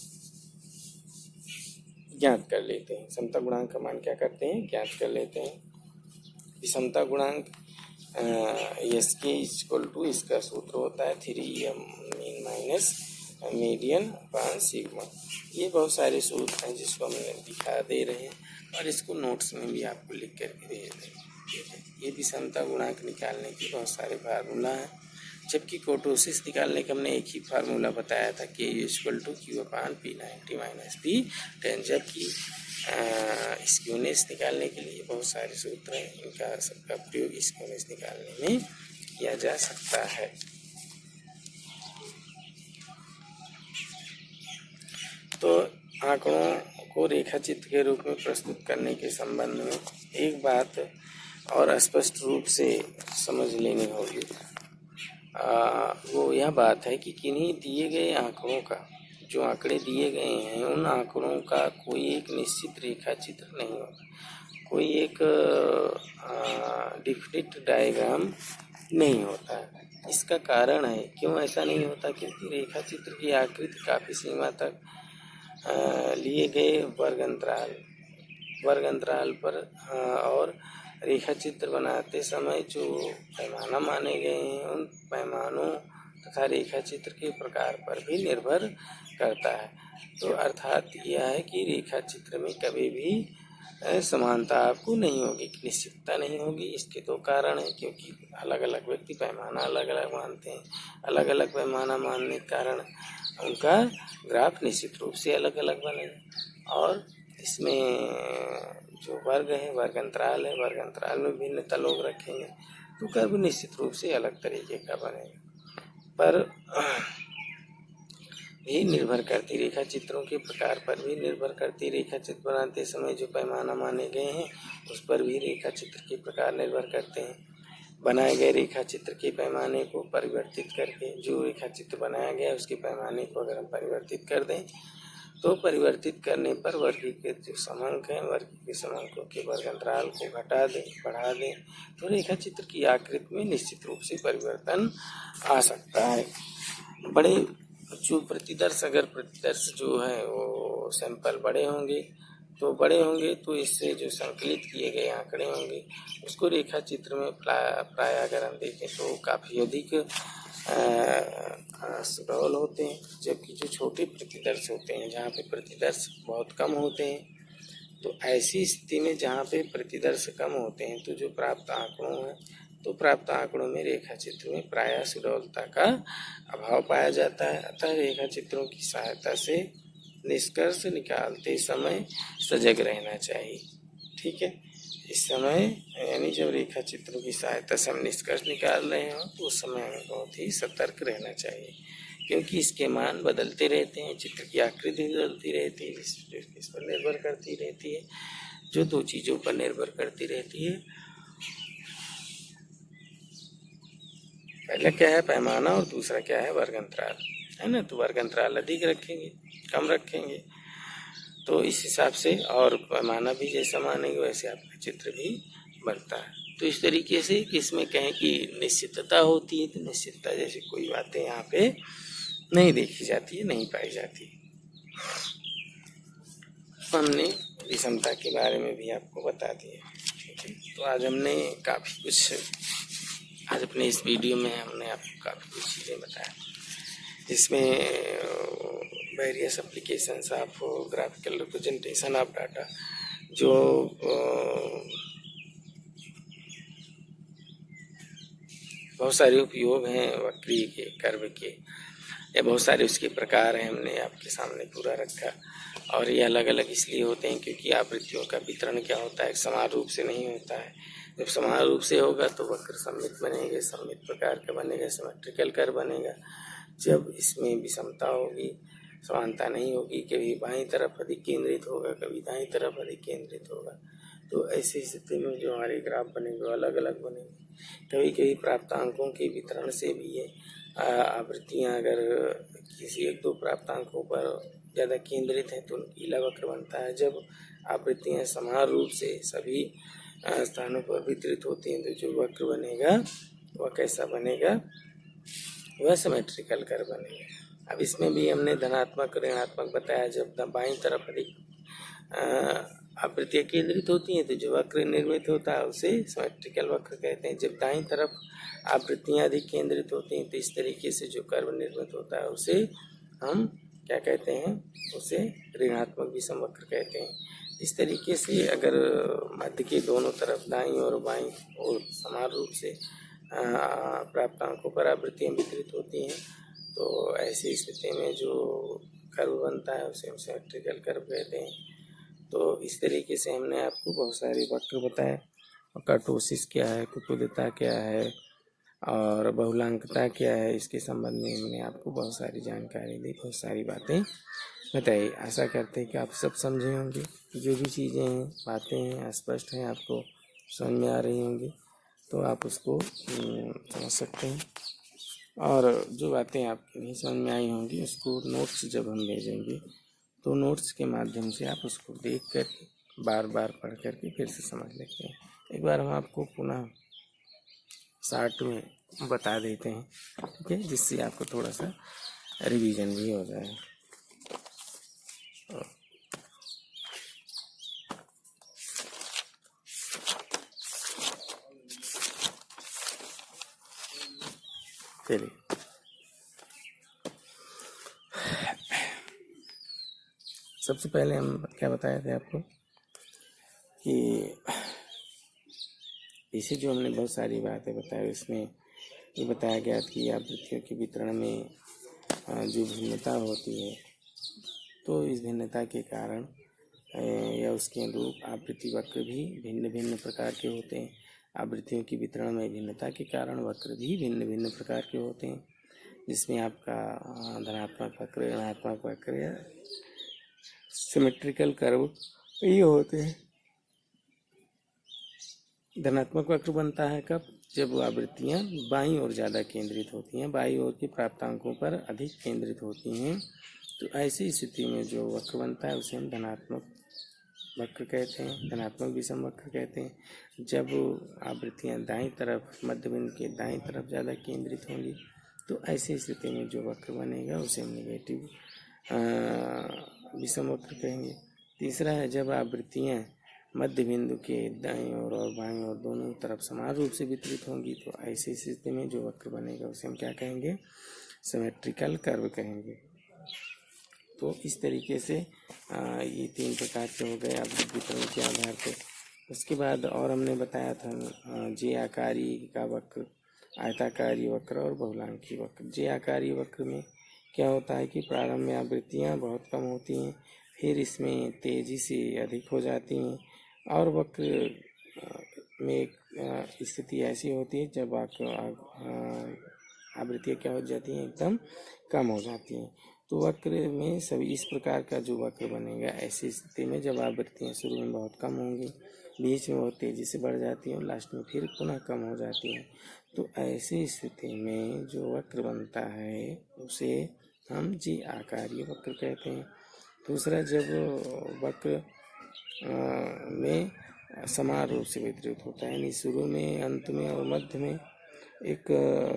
ज्ञात कर लेते हैं। विषमता गुणांक का मान क्या करते हैं? ज्ञात कर लेते हैं। विषमता गुणांक एस के इक्वल टू, इसका सूत्र होता है 3m mean minus median upon sigma. ये बहुत सारे सूत्र हैं जिसको हम दिखा दे रहे हैं, और इसको नोट्स में भी आपको लिख करके दे रहे हैं। ये विषमता गुणांक निकालने के बहुत सारे फार्मूला हैं, जबकि कोटोसिस निकालने का हमने एक ही फार्मूला बताया था कि equal to Q upon P90 माइनस P10, जबकि स्क्यूनेस निकालने के लिए बहुत सारे सूत्र हैं, इनका सबका प्रयोग स्क्यूनेस निकालने में किया जा सकता है। तो आंकड़ों को रेखाचित्र के रूप में प्रस्तुत करने के संबंध में एक बात और स्पष्ट रूप से समझ लेनी होगी। वो यह बात है कि किन्हीं दिए गए आंकड़ों का, जो आंकड़े दिए गए हैं, उन आंकड़ों का कोई एक निश्चित रेखाचित्र नहीं होता, कोई एक डिफिनिट डायग्राम नहीं होता है। इसका कारण है क्यों ऐसा नहीं होता, क्योंकि रेखाचित्र की आकृति काफ़ी सीमा तक लिए गए वर्ग अंतराल वर्ग अंतराल पर और रेखा चित्र बनाते समय जो पैमाना माने गए हैं उन पैमानों तथा रेखा चित्र के प्रकार पर भी निर्भर करता है। तो अर्थात यह है कि रेखा चित्र में कभी भी समानता आपको नहीं होगी, निश्चितता नहीं होगी। इसके दो कारण हैं, क्योंकि अलग अलग व्यक्ति पैमाना अलग अलग मानते हैं। अलग अलग पैमाना मानने के कारण उनका ग्राफ निश्चित रूप से अलग अलग बनेगा। और इसमें जो वर्ग है, वर्ग अंतराल है, वर्ग अंतराल में भिन्नता लोग रखेंगे तो कर्व निश्चित रूप से अलग तरीके का बनेगा। पर भी निर्भर करती, रेखा चित्रों के प्रकार पर भी निर्भर करती। रेखा चित्र बनाते समय जो पैमाना माने गए हैं उस पर भी रेखा चित्र के प्रकार निर्भर करते हैं। बनाए गए रेखा चित्र के पैमाने को परिवर्तित करके, जो रेखा चित्र बनाया गया उसके पैमाने को अगर हम परिवर्तित कर दें तो परिवर्तित करने पर वर्गीकृत जो समांक हैं, वर्गीकृत समांकों के वर्ग अंतराल को घटा दें, बढ़ा दें तो रेखा चित्र की आकृति में निश्चित रूप से परिवर्तन आ सकता है। बड़े जो प्रतिदर्श, अगर प्रतिदर्श जो है वो सैंपल बड़े होंगे तो इससे जो संकलित किए गए आंकड़े होंगे उसको रेखा चित्र में प्राय अगर हम देखें तो काफ़ी अधिक सुडौल होते हैं। जबकि जो छोटे प्रतिदर्श होते हैं, जहाँ पे प्रतिदर्श बहुत कम होते हैं, तो ऐसी स्थिति में जहाँ पे प्रतिदर्श कम होते हैं तो जो प्राप्त आंकड़ों है तो प्राप्त आंकड़ों में रेखा चित्र में प्रायः सुडौलता का अभाव पाया जाता है। अतः रेखा चित्रों की सहायता से निष्कर्ष निकालते समय सजग रहना चाहिए। ठीक है, इस समय यानी जब रेखा चित्रों की सहायता से हम निष्कर्ष निकाल रहे हो तो उस समय हमें बहुत ही सतर्क रहना चाहिए, क्योंकि इसके मान बदलते रहते हैं, चित्र की आकृति बदलती रहती है, इस पर निर्भर करती रहती है। जो दो चीज़ों पर निर्भर करती रहती है, पहला क्या है पैमाना और दूसरा क्या है वर्ग अंतराल, है ना। तो वर्ग अंतराल अधिक रखेंगे, कम रखेंगे तो इस हिसाब से, और पैमाना भी जैसा मानेंगे वैसे आपका चित्र भी बनता है। तो इस तरीके से कि इसमें कहें कि निश्चितता होती है, तो निश्चितता जैसी कोई बातें यहाँ पे नहीं देखी जाती है, नहीं पाई जाती। हमने विषमता के बारे में भी आपको बता दिया। ठीक है, तो आज हमने काफ़ी कुछ, आज अपने इस वीडियो में हमने आपको काफ़ी कुछ चीज़ें बताया, जिसमें various applications of graphical representation of data, जो बहुत सारे उपयोग हैं वक्री के, कर्व के, या बहुत सारे उसके प्रकार हैं, हमने आपके सामने पूरा रखा। और ये अलग अलग इसलिए होते हैं क्योंकि आवृत्तियों का वितरण क्या होता है, समान रूप से नहीं होता है। जब समान रूप से होगा तो वक्र सममित बनेंगे, सममित प्रकार का बनेगा, सिमेट्रिकल कर्व बनेगा। जब इसमें विषमता होगी, समानता नहीं होगी, कभी बाईं तरफ अधिक केंद्रित होगा, कभी दाईं तरफ अधिक केंद्रित होगा, तो ऐसी स्थिति में जो हमारे ग्राफ बनेंगे वो अलग अलग बनेंगे। कभी कभी प्राप्तांकों के वितरण से भी ये आवृत्तियाँ अगर किसी एक दो प्राप्तांकों पर ज़्यादा केंद्रित हैं तो नीला वक्र बनता है। जब आवृत्तियाँ समान रूप से सभी स्थानों पर वितरित होती हैं तो जो वक्र बनेगा वह कैसा बनेगा, वह सिमेट्रिकल कर्व बनेगा। अब इसमें भी हमने धनात्मक ऋणात्मक बताया। जब बाईं तरफ अधिक आवृत्तियाँ केंद्रित होती हैं तो जो वक्र निर्मित होता है उसे सिमेट्रिकल वक्र कहते हैं। जब दाईं तरफ आवृत्तियाँ अधिक केंद्रित होती हैं तो इस तरीके से जो कर्व निर्मित होता है उसे हम क्या कहते हैं, उसे ऋणात्मक विषम वक्र कहते हैं। इस तरीके से अगर मध्य के दोनों तरफ दाईं और बाईं और समान रूप से प्राप्तांकों पर आवृत्तियाँ वितरित होती हैं तो ऐसी स्थिति में जो कर्व बनता है उसे हम सिमेट्रिकल कर्व कहते हैं। तो इस तरीके से हमने आपको बहुत सारे वक्र बताए, कर्टोसिस क्या है, कुतुल्यता क्या है और बहुलांकता क्या है, इसके संबंध में हमने आपको बहुत सारी जानकारी दी, बहुत सारी बातें बताई। आशा करते हैं कि आप सब समझे होंगे, जो भी चीज़ें हैं, बातें हैं, स्पष्ट हैं, आपको समझ में आ रही होंगी तो आप उसको समझ सकते हैं। और जो बातें आपको नहीं समझ में आई होंगी उसको नोट्स जब हम भेजेंगे तो नोट्स के माध्यम से आप उसको देख कर बार बार पढ़ करके फिर से समझ लेते हैं। एक बार हम आपको पुनः शार्ट में बता देते हैं, ठीक है, जिससे आपको थोड़ा सा रिवीजन भी हो जाए। चलिए, सबसे पहले हम क्या बताए थे आपको कि इसे जो हमने बहुत सारी बातें बताई, उसमें ये बताया गया कि आवृत्तियों के वितरण में जो भिन्नता होती है, तो इस भिन्नता के कारण या उसके अनुरूप आवृत्ति वक्र भी भिन्न भिन्न प्रकार के होते हैं। आवृत्तियों की वितरण में भिन्नता के कारण वक्र भी भिन्न भिन्न प्रकार के होते हैं, जिसमें आपका धनात्मक वक्र, ऋणात्मक वक्र या सिमेट्रिकल कर्व ये होते हैं। धनात्मक वक्र बनता है कब? जब आवृत्तियाँ बाईं ओर ज़्यादा केंद्रित होती हैं, बाईं ओर के प्राप्तांकों पर अधिक केंद्रित होती हैं, तो ऐसी स्थिति में जो वक्र बनता है उसे हम धनात्मक वक्र कहते हैं, धनात्मक विषम वक्र कहते हैं। जब आवृत्तियाँ दाईं तरफ, मध्य बिंदु के दाईं तरफ ज़्यादा केंद्रित होंगी, तो ऐसी स्थिति में जो वक्र बनेगा उसे हम नेगेटिव विषम वक्र कहेंगे। तीसरा है जब आवृत्तियाँ मध्य बिंदु के दाईं ओर और बाईं ओर दोनों तरफ समान रूप से वितरित होंगी, तो ऐसी स्थिति में जो वक्र बनेगा उसे हम क्या कहेंगे? सिमेट्रिकल कर्व कहेंगे। तो इस तरीके से ये 3 प्रकार के हो गए आवृत्ति वितरण के आधार पर। उसके बाद और हमने बताया था जे आकारी का वक्र, आयताकारी वक्र और बहुलांकी वक्र। जे आकारी वक्र में क्या होता है कि प्रारंभ में आवृत्तियाँ बहुत कम होती हैं, फिर इसमें तेजी से अधिक हो जाती हैं, और वक्र में एक स्थिति ऐसी होती है जब आवृत्तियाँ क्या हो जाती हैं? एकदम कम हो जाती हैं। तो वक्र में सभी इस प्रकार का जो वक्र बनेगा, ऐसी स्थिति में जब आवृत्तियाँ शुरू में बहुत कम होंगी, बीच में बहुत तेज़ी से बढ़ जाती हैं और लास्ट में फिर पुनः कम हो जाती हैं, तो ऐसी स्थिति में जो वक्र बनता है उसे हम जे आकारी वक्र कहते हैं। दूसरा, जब वक्र में समान रूप से वितरित होता है, यानी शुरू में, अंत में और मध्य में एक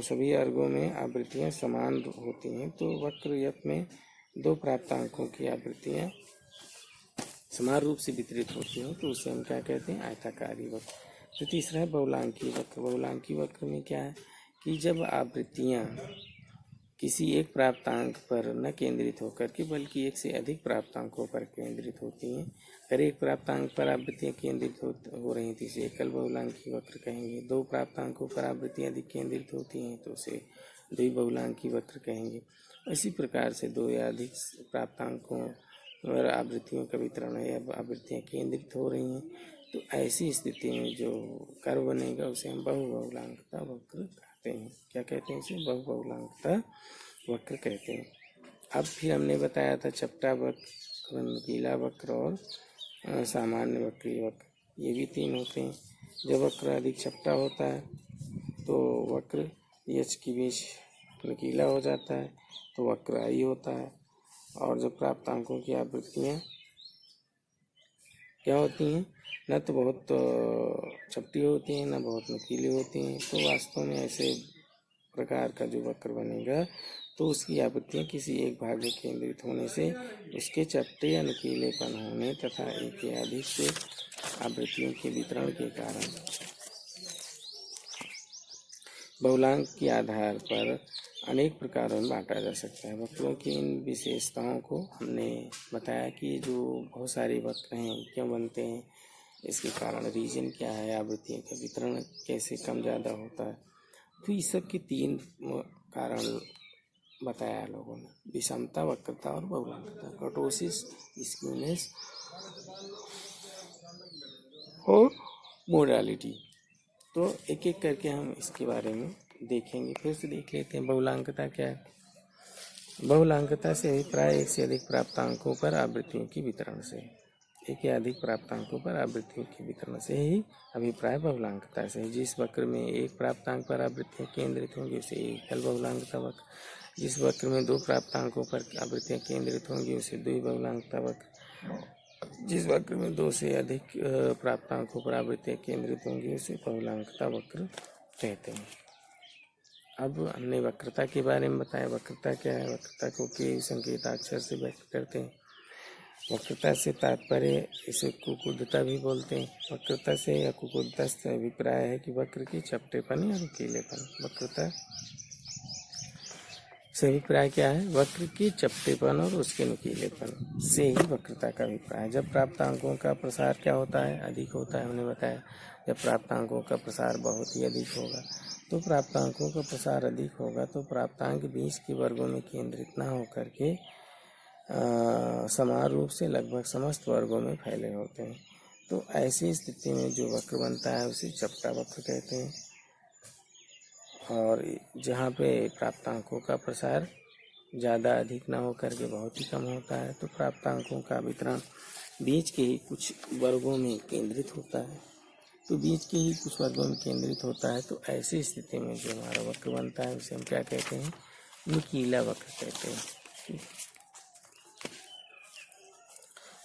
सभी अर्गों में आवृत्तियाँ समान होती हैं, तो वक्र यप में 2 प्राप्तांकों की आवृत्तियाँ समान रूप से वितरित होती हैं, तो उसे हम क्या कहते हैं? आयताकारी वक्र। तो तीसरा है बहुलांकी वक्र। बहुलांकी वक्र में क्या है कि जब आवृत्तियाँ किसी एक प्राप्तांक पर न केंद्रित होकर के बल्कि एक से अधिक प्राप्तांकों पर केंद्रित होती हैं। अगर एक प्राप्तांक पर आवृत्तियाँ केंद्रित हो रही थी, इसे एकल बहुलांकी वक्र कहेंगे। 2 प्राप्तांकों पर आवृत्तियाँ अधिक केंद्रित होती हैं, तो उसे द्विबहुलांकी वक्र कहेंगे। इसी प्रकार से 2 या अधिक प्राप्तांकों पर आवृत्तियों का वितरण है, अब आवृत्तियाँ केंद्रित हो रही हैं, तो ऐसी स्थिति में जो कर्व बनेगा उसे हम बहुबहुलांकता वक्र कहते हैं। क्या कहते हैं? इसे बहुबहुलांकता वक्र कहते हैं। अब फिर हमने बताया था चपटा वक्र, नुकीला वक्र और सामान्य वक्रीय वक्र, ये भी 3 होते हैं। जब वक्र अधिक चपटा होता है तो वक्र यच की बीच नुकीला हो जाता है, तो वक्र आई होता है। और जब प्राप्तांकों की आवृत्तियाँ क्या होती हैं? न तो बहुत चपटी होती हैं, न बहुत नुकीली होती हैं, तो वास्तव में ऐसे प्रकार का जो वक्र बनेगा तो उसकी आवृत्तियाँ किसी एक भाग में केंद्रित होने से उसके चपटे या नुकीलेपन होने तथा एक या अधिक से आवृत्तियों के वितरण के कारण बहुलांक के आधार पर अनेक प्रकारों में बांटा जा सकता है। वक्रों की इन विशेषताओं को हमने बताया कि जो बहुत सारे वक्र हैं क्यों बनते हैं, इसके कारण रीजन क्या है, आवृत्तियों का वितरण कैसे कम ज़्यादा होता है। तो इस सब के 3 कारण बताया लोगों ने, विषमता, वक्रता और बहुलांकता, कर्टोसिस, स्क्यूनेस और मोडालिटी। तो एक एक करके हम इसके बारे में देखेंगे। फिर से देख लेते हैं बहुलांकता क्या है। बहुलांकता से अभिप्राय एक से अधिक प्राप्तांकों पर आवृत्तियों की वितरण से, एक या अधिक प्राप्तांकों पर आवृत्तियों के वितरण से ही अभिप्राय बहुलांकता से। जिस वक्र में एक प्राप्तांक पर आवृत्तियाँ केंद्रित होंगी उसे एकल बहुलांकता वक्र, जिस वक्र में 2 प्राप्तांकों पर आवृत्तियाँ केंद्रित होंगी उसे द्विबहुलांकता वक्र, जिस वक्र में 2 से अधिक प्राप्तांकों पर आवृत्तियाँ केंद्रित होंगी उसे बहुलांकता वक्र कहते हैं। अब हमने वक्रता के बारे में बताया। वक्रता क्या है? वक्रता को के संकेताक्षर से व्यक्त करते हैं। वक्रता से तात्पर्य, इसे कुकुदता भी बोलते हैं। वक्रता से या कुकुदता से अभिप्राय है कि वक्र की चपटेपन या नुकीलेपन। वक्रता इससे अभिप्राय क्या है? वक्र के चपटेपन और उसके नुकीलेपन से ही वक्रता का अभिप्राय। जब प्राप्तांकों का प्रसार क्या होता है? अधिक होता है। हमने बताया जब प्राप्तांकों का प्रसार बहुत ही अधिक होगा, तो प्राप्तांकों का प्रसार अधिक होगा तो प्राप्तांक बीच के वर्गों में केंद्रित न होकर के समान रूप से लगभग समस्त वर्गों में फैले होते हैं। तो ऐसी स्थिति में जो वक्र बनता है उसे चपटा वक्र कहते हैं। और जहाँ पे प्राप्तांकों का प्रसार ज़्यादा अधिक ना होकर के बहुत ही कम होता है, तो प्राप्तांकों का वितरण बीच के ही कुछ वर्गों में केंद्रित होता है। तो बीच के ही कुछ वर्गों में केंद्रित होता है, तो ऐसी स्थिति में जो हमारा वक्र बनता है उसे हम क्या कहते हैं? नुकीला वक्र कहते हैं।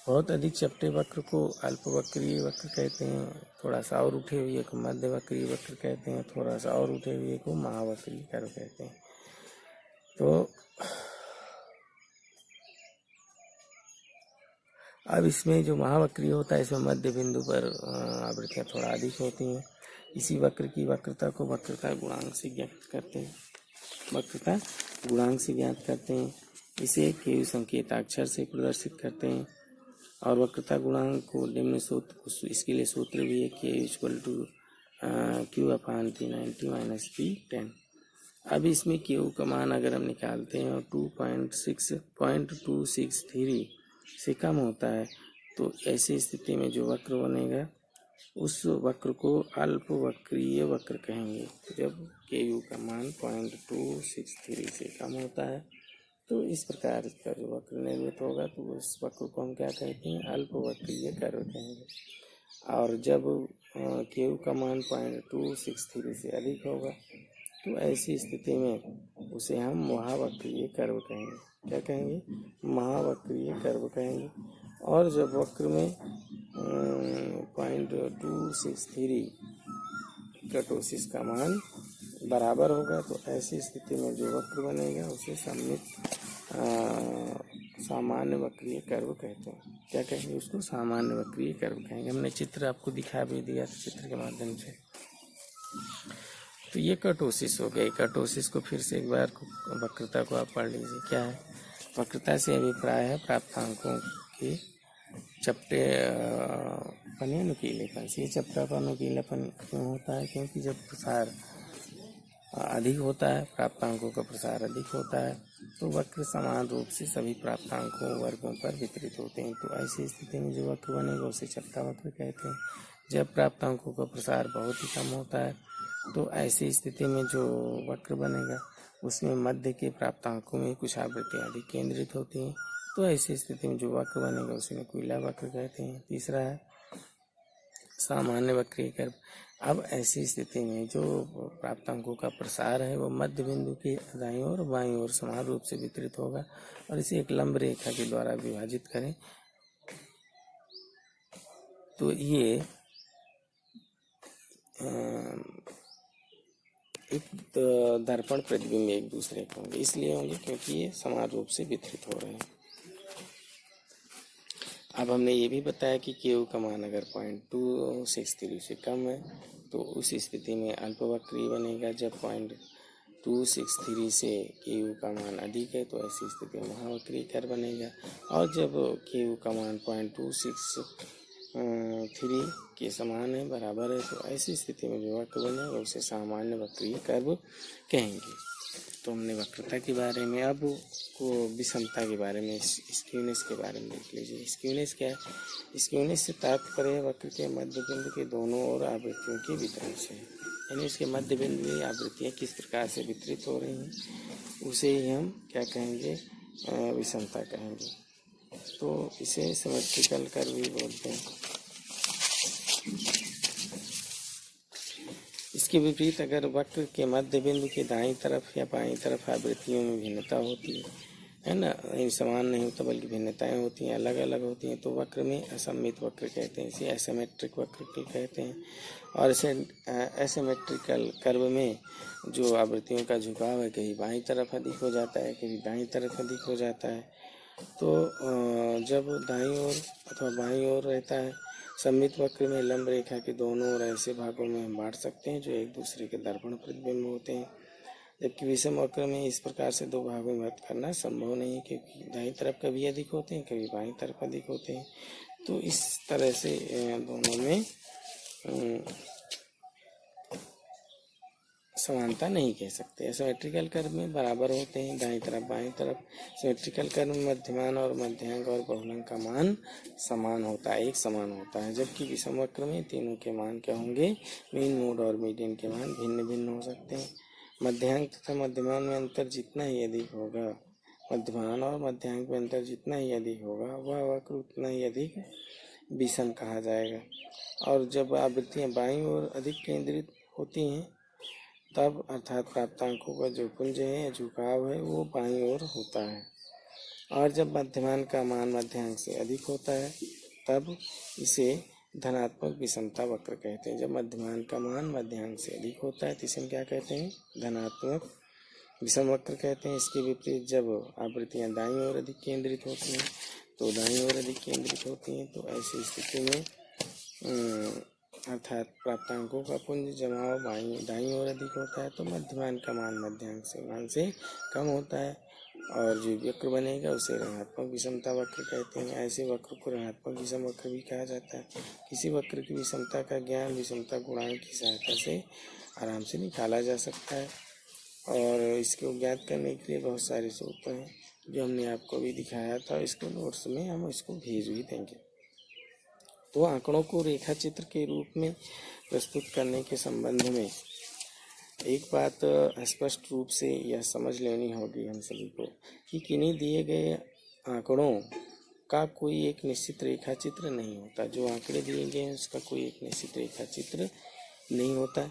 बहुत अधिक चपटे वक्र को अल्पवक्रीय वक्र कहते हैं। थोड़ा सा और उठे हुए को मध्यवक्रीय वक्र कहते हैं। थोड़ा सा और उठे हुए को महावक्रीय कर्व कहते हैं। तो अब इसमें जो महावक्रीय होता है इसमें मध्य बिंदु पर आवृत्तियाँ थोड़ा अधिक होती हैं। इसी वक्र की वक्रता को वक्रता गुणांक से ज्ञात करते हैं। वक्रता गुणांक से ज्ञात करते हैं। इसे केयू संकेताक्षर से प्रदर्शित करते हैं। और वक्रता गुणांक को निम्न सूत्र, इसके लिए सूत्र भी है के इक्वल टू Q/P90 - P10। अब इसमें Q का मान अगर हम निकालते हैं और 2.263 से कम होता है, तो ऐसी स्थिति में जो वक्र बनेगा उस वक्र को अल्पवक्रीय वक्र कहेंगे। जब Ku का मान 0.263 से कम होता है तो इस प्रकार का जो वक्र निर्मित होगा तो उस वक्र को हम क्या कहते हैं? अल्पवक्रीय कर्व कहेंगे। और जब Q का मान 0.263 से अधिक होगा तो ऐसी स्थिति में उसे हम महावक्रीय कर्व कहेंगे। क्या कहेंगे? महावक्रीय कर्व कहेंगे। और जब वक्र में 0.263 कर्टोसिस का मान बराबर होगा तो ऐसी स्थिति में जो वक्र बनेगा उसे सामान्य वक्रीय कर्व कहते हैं। क्या कहेंगे? उसको सामान्य वक्रीय कर्व कहेंगे। हमने चित्र आपको दिखा भी दिया चित्र के माध्यम से। तो ये कर्टोसिस हो गई। कर्टोसिस को फिर से एक बार वक्रता को आप पढ़ लीजिए। क्या है? वक्रता से अभिप्राय है प्राप्तांकों के चपटे पन या नुकीलेपन से। चपटापन नुकीलापन क्यों होता है? क्योंकि जब प्रसार अधिक होता है, प्राप्तांकों का प्रसार अधिक होता है, तो वक्र समान रूप से सभी प्राप्तांकों वर्गों पर वितरित होते हैं। तो ऐसी स्थिति में जो वक्र बनेगा उसे चपटा वक्र कहते हैं। जब प्राप्तांकों का प्रसार बहुत ही कम होता है तो ऐसी स्थिति में जो वक्र बनेगा उसमें मध्य के प्राप्तांकों में कुछ आवृत्तियाँ अधिक केंद्रित होती हैं। तो ऐसी स्थिति में जो वक्र बनेगा उसे नुकीला वक्र कहते हैं। तीसरा है सामान्य वक्रीय कर्व। अब ऐसी स्थिति में जो प्राप्तांकों का प्रसार है वो मध्य बिंदु के दाईं ओर बाईं ओर समान रूप से वितरित होगा और इसे एक लंब रेखा के द्वारा विभाजित करें तो ये एक दर्पण प्रतिबिंब एक दूसरे के होंगे। इसलिए होंगे क्योंकि ये समान रूप से वितरित हो रहे हैं। अब हमने ये भी बताया कि Q का मान अगर 0.263 से कम है तो उस स्थिति में अल्पवक्रीय बनेगा। जब 0.263 से Q का मान अधिक है तो ऐसी स्थिति में महावक्रीय कर्व बनेगा। और जब Q का मान 0.263 के समान है, बराबर है, तो ऐसी स्थिति में जो वक्र बनेगा उसे सामान्य वक्रीय कर्व कहेंगे। तो हमने वक्रता के बारे में, अब को विषमता के बारे में, स्क्यूनेस के बारे में देख लीजिए। स्क्यूनेस क्या है? स्क्यूनेस से तात्पर्य वक्र के मध्य बिंदु के दोनों ओर आवृत्तियों के वितरण से, यानी उसके मध्य बिंदु में आवृत्तियाँ किस प्रकार से वितरित हो रही हैं उसे ही हम क्या कहेंगे? विषमता कहेंगे। तो इसे सिमेट्रिकल कर्व भी बोलते हैं। इसके विपरीत अगर वक्र के मध्य बिंदु के दाईं तरफ या बाईं तरफ आवृत्तियों में भिन्नता होती है ना, समान नहीं होता बल्कि भिन्नताएं होती हैं, अलग अलग होती हैं, तो वक्र में असममित वक्र कहते हैं। इसे एसिमेट्रिक वक्र कहते हैं। और इसे एसिमेट्रिकल कर्व में जो आवृत्तियों का झुकाव है कहीं बाईं तरफ अधिक हो जाता है, कहीं दाईं तरफ अधिक हो जाता है। तो जब दाईं ओर अथवा बाईं ओर रहता है सममित वक्र में लंब रेखा के दोनों ओर ऐसे भागों में हम बांट सकते हैं जो एक दूसरे के दर्पण प्रतिबिंब होते हैं। जबकि विषम वक्र में इस प्रकार से दो भागों में मत करना संभव नहीं है, क्योंकि दाईं तरफ कभी अधिक होते हैं, कभी बाईं तरफ अधिक होते हैं। तो इस तरह से दोनों में समानता नहीं कह सकते। सिमेट्रिकल कर्व में बराबर होते हैं दाईं तरफ बाईं तरफ। सिमेट्रिकल कर्व में मध्यमान और मध्यांक और बहुलक का मान समान होता है, एक समान होता है। जबकि विषम वक्र में तीनों के मान क्या होंगे, मीन, मोड और मीडियन के मान भिन्न भिन्न हो सकते हैं। मध्यांक तथा मध्यमान में अंतर जितना ही अधिक होगा, मध्यमान और मध्यांक में अंतर जितना ही अधिक होगा, वह वक्र उतना ही अधिक विषम कहा जाएगा। और जब आवृत्तियाँ बाईं ओर अधिक केंद्रित होती हैं तब अर्थात प्राप्तांकों का जो पुंज है या झुकाव है वो बाईं ओर होता है। और जब मध्यमान का मान मध्यांक से अधिक होता है तब इसे धनात्मक विषमता वक्र कहते हैं। जब मध्यमान का मान मध्यांक से अधिक होता है तो इसे हम क्या कहते हैं, धनात्मक विषम वक्र कहते हैं। इसके विपरीत जब आवृत्तियाँ दाईं ओर अधिक केंद्रित होती हैं तो दाईं ओर अधिक केंद्रित होती हैं, तो ऐसी स्थिति में अर्थात प्राप्तांकों का पुंज जमाव दाईं ओर अधिक होता है तो मध्यमान का मान मध्यांक से कम होता है और जो वक्र बनेगा उसे ऋणात्मक विषमता वक्र कहते हैं। ऐसे वक्र को ऋणात्मक विषम वक्र भी कहा जाता है। किसी वक्र की विषमता का ज्ञान विषमता गुणांक की सहायता से आराम से निकाला जा सकता है और इसको ज्ञात करने के लिए बहुत सारे सूत्र हैं जो हमने आपको भी दिखाया था। इसको नोट्स में हम इसको भेज भी देंगे। तो आंकड़ों को रेखा चित्र के रूप में प्रस्तुत करने के संबंध में एक बात स्पष्ट रूप से यह समझ लेनी होगी हम सभी को कि किन्हीं दिए गए आंकड़ों का कोई एक निश्चित रेखा चित्र नहीं होता। जो आंकड़े दिए गए हैं उसका कोई एक निश्चित रेखा चित्र नहीं होता।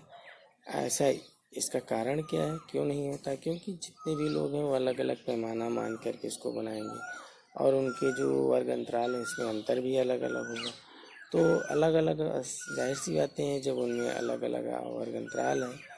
ऐसा इसका कारण क्या है, क्यों नहीं होता? क्योंकि जितने भी लोग हैं वो अलग अलग पैमाना मान करके इसको बनाएंगे और उनके जो वर्ग अंतराल है इसमें अंतर भी अलग अलग होगा। तो अलग अलग जाहिर सी बातें हैं, जब उनमें अलग अलग वर्ग अंतराल है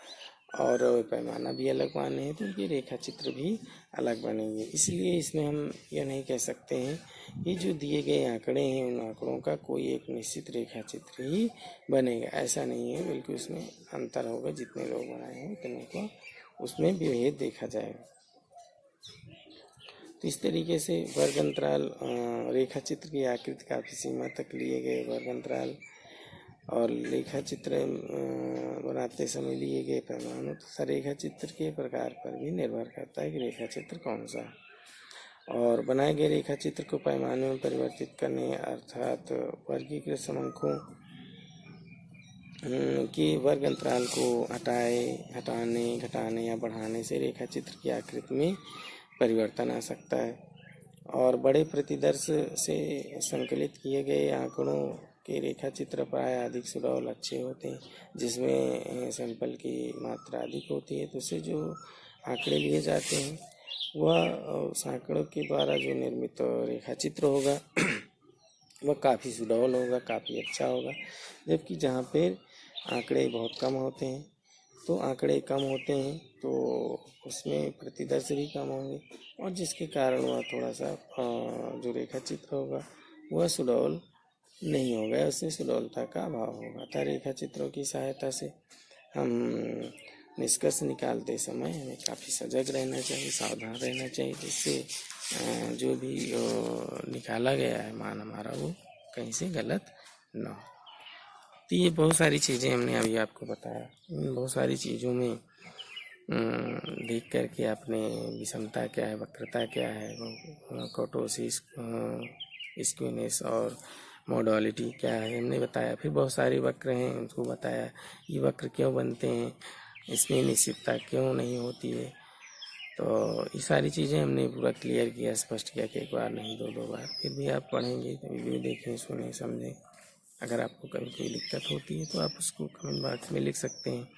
और पैमाना भी अलग माने हैं तो उनके रेखा चित्र भी अलग बनेंगे। इसलिए इसमें हम यह नहीं कह सकते हैं कि जो दिए गए आंकड़े हैं उन आंकड़ों का कोई एक निश्चित रेखा चित्र ही बनेगा, ऐसा नहीं है। बिल्कुल इसमें अंतर होगा, जितने लोग बनाए हैं उतने को उसमें विभेद देखा जाएगा। तो इस तरीके से वर्ग अंतराल रेखा चित्र की आकृति काफ़ी सीमा तक लिए गए वर्ग अंतराल और रेखा चित्र बनाते समय लिए गए पैमानों तथा रेखा चित्र के प्रकार पर भी निर्भर करता है कि रेखा चित्र कौन सा है। और बनाए गए रेखा चित्र को पैमाने में परिवर्तित करने अर्थात वर्गीकृत समंकों के वर्ग अंतराल को हटाने घटाने या बढ़ाने से रेखा चित्र की आकृति में परिवर्तन आ सकता है। और बड़े प्रतिदर्श से संकलित किए गए आंकड़ों के रेखा चित्र प्राय अधिक सुडौल अच्छे होते हैं, जिसमें सैंपल की मात्रा अधिक होती है। तो उससे जो आंकड़े लिए जाते हैं वह उस आंकड़ों के द्वारा जो निर्मित रेखा चित्र होगा वह काफ़ी सुडौल होगा, काफ़ी अच्छा होगा। जबकि जहाँ पे आंकड़े बहुत कम होते हैं तो आंकड़े कम होते हैं तो उसमें प्रतिदर्श भी कम होंगे और जिसके कारण वह थोड़ा सा जो रेखा चित्र होगा वह सुडौल नहीं होगा, उससे सुडौलता का अभाव होगा। अतः रेखा चित्रों की सहायता से हम निष्कर्ष निकालते समय हमें काफ़ी सजग रहना चाहिए, सावधान रहना चाहिए, जिससे जो भी निकाला गया है मान हमारा वो कहीं से गलत न हो। तो ये बहुत सारी चीज़ें हमने अभी आपको बताया। इन बहुत सारी चीज़ों में देख करके आपने विषमता क्या है, वक्रता क्या है, कर्टोसिस, स्क्यूनेस और मॉडलिटी क्या है हमने बताया। फिर बहुत सारे वक्र हैं उनको बताया, ये वक्र क्यों बनते हैं, इसमें निश्चितता क्यों नहीं होती है। तो ये सारी चीज़ें हमने पूरा क्लियर किया, स्पष्ट किया कि एक बार नहीं दो बार। फिर भी आप पढ़ेंगे तो वीडियो देखें, सुने, समझें। अगर आपको कभी कोई दिक्कत होती है तो आप उसको कमेंट बॉक्स में लिख सकते हैं,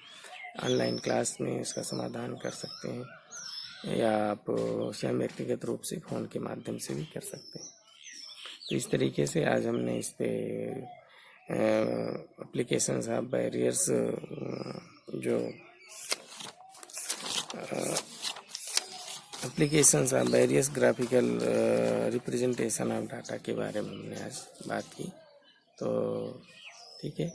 ऑनलाइन क्लास में उसका समाधान कर सकते हैं या आप स्वयं व्यक्तिगत रूप से फ़ोन के माध्यम से भी कर सकते हैं। तो इस तरीके से आज हमने इस पे एप्लीकेशंस ऑफ बैरियर्स जो applications of barriers graphical representation of data के बारे में हमने आज बात की। तो ठीक है,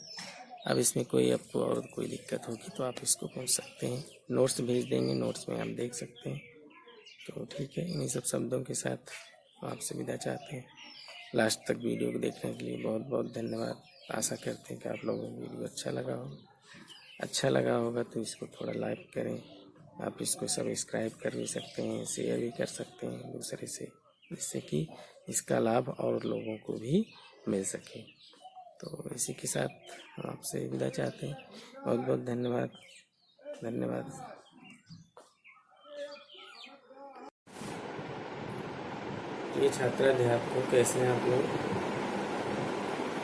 अब इसमें कोई आपको और कोई दिक्कत होगी तो आप इसको पूछ सकते हैं, नोट्स भेज देंगे, नोट्स में आप देख सकते हैं। तो ठीक है, इन्हीं सब शब्दों के साथ आपसे विदा चाहते हैं। लास्ट तक वीडियो को देखने के लिए बहुत बहुत धन्यवाद। आशा करते हैं कि आप लोगों को वीडियो अच्छा लगा होगा तो इसको थोड़ा लाइक करें। आप इसको सब्सक्राइब कर भी सकते हैं, शेयर भी कर सकते हैं दूसरे से, जिससे कि इसका लाभ और लोगों को भी मिल सके। तो इसी के साथ हम आपसे विदा चाहते हैं। बहुत बहुत धन्यवाद। ये छात्राध्यापकों कैसे हैं आप लोग?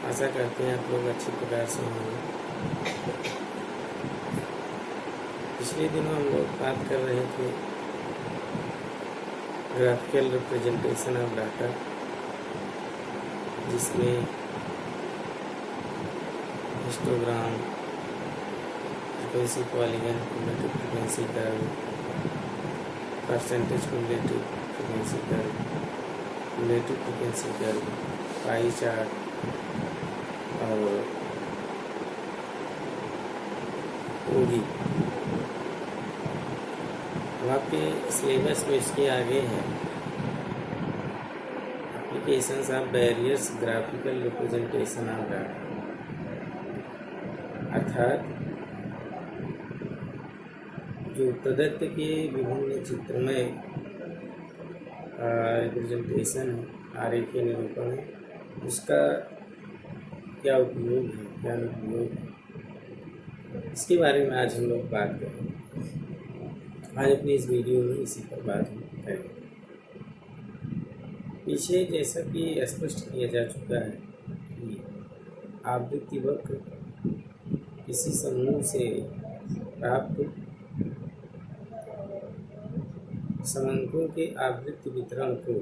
आशा करते हैं आप लोग अच्छी प्रकार से होंगे। पिछले दिनों हम लोग बात कर रहे थे ग्राफिकल रिप्रेजेंटेशन ऑफ डाटा, जिसमें histogram, frequency polygon, cumulative frequency curve, percentage cumulative frequency curve, cumulative frequency curve, pie chart और ओगी आपके सिलेबस में इसके आगे हैं applications of various graphical representation of data, अर्थात जो प्रदत्त के विभिन्न चित्रमय रिप्रेजेंटेशन है, आरेखीय निरूपण है, उसका क्या उपयोग है, क्या अनुपयोग है, इसके बारे में आज हम लोग बात करेंगे। आज अपनी इस वीडियो में इसी पर बात करेंगे। पीछे जैसा कि स्पष्ट किया जा चुका है कि आवृत्ति वक्र किसी समूह से प्राप्त समंकों के आवृत्ति वितरण को,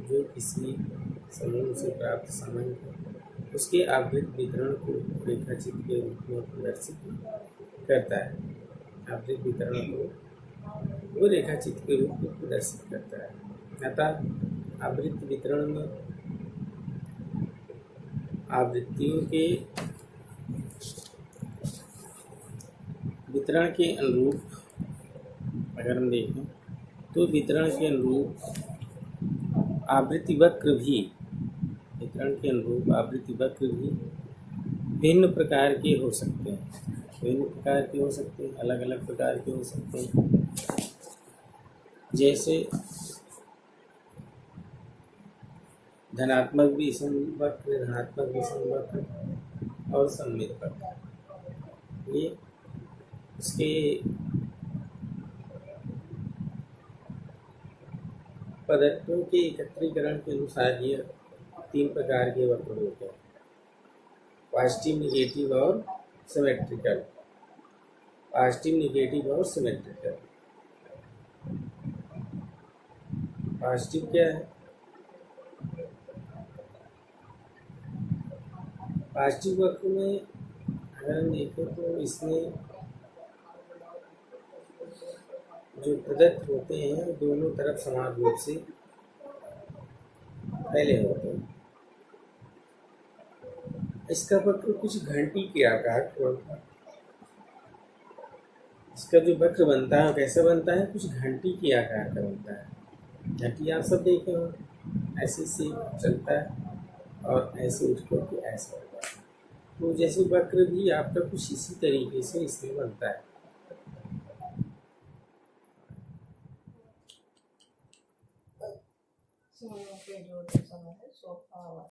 जो किसी समूह से प्राप्त समंक उसके आवृत्ति वितरण को रेखाचित्र के रूप में प्रदर्शित करता है। आवृत्ति वितरण को वो रेखाचित्र के रूप में प्रदर्शित करता है। अतः आवृत्ति वितरण में आवृत्तियों के वितरण के अनुरूप अगर हम देखें तो वितरण के अनुरूप आवृत्ति वक्र भी भिन्न प्रकार के हो सकते हैं, अलग अलग प्रकार के हो सकते हैं। जैसे धनात्मक विषम वक्र, ऋणात्मक विषम वक्र और सममित वक्र। ये उसके पदार्थों के एकत्रीकरण के अनुसार ये 3 प्रकार के वक्र होते हैं, पॉजिटिव, निगेटिव और सिमेट्रिकल। पॉजिटिव, निगेटिव और सिमेट्रिकल। पॉजिटिव क्या है? पॉजिटिव वक्र में अगर हम देखें तो इसमें जो प्रदत्त होते हैं दोनों तरफ समान रूप से फैले होते हैं। इसका वक्र कुछ घंटी के आकार का बनता है। इसका जो वक्र बनता है कैसे बनता है? कुछ घंटी के आकार का बनता है। घंटी आप सब देखे हो, ऐसे से चलता है और ऐसे उठ करके ऐसा होता है। तो जैसे वक्र भी आपका कुछ इसी तरीके से इसमें बनता है।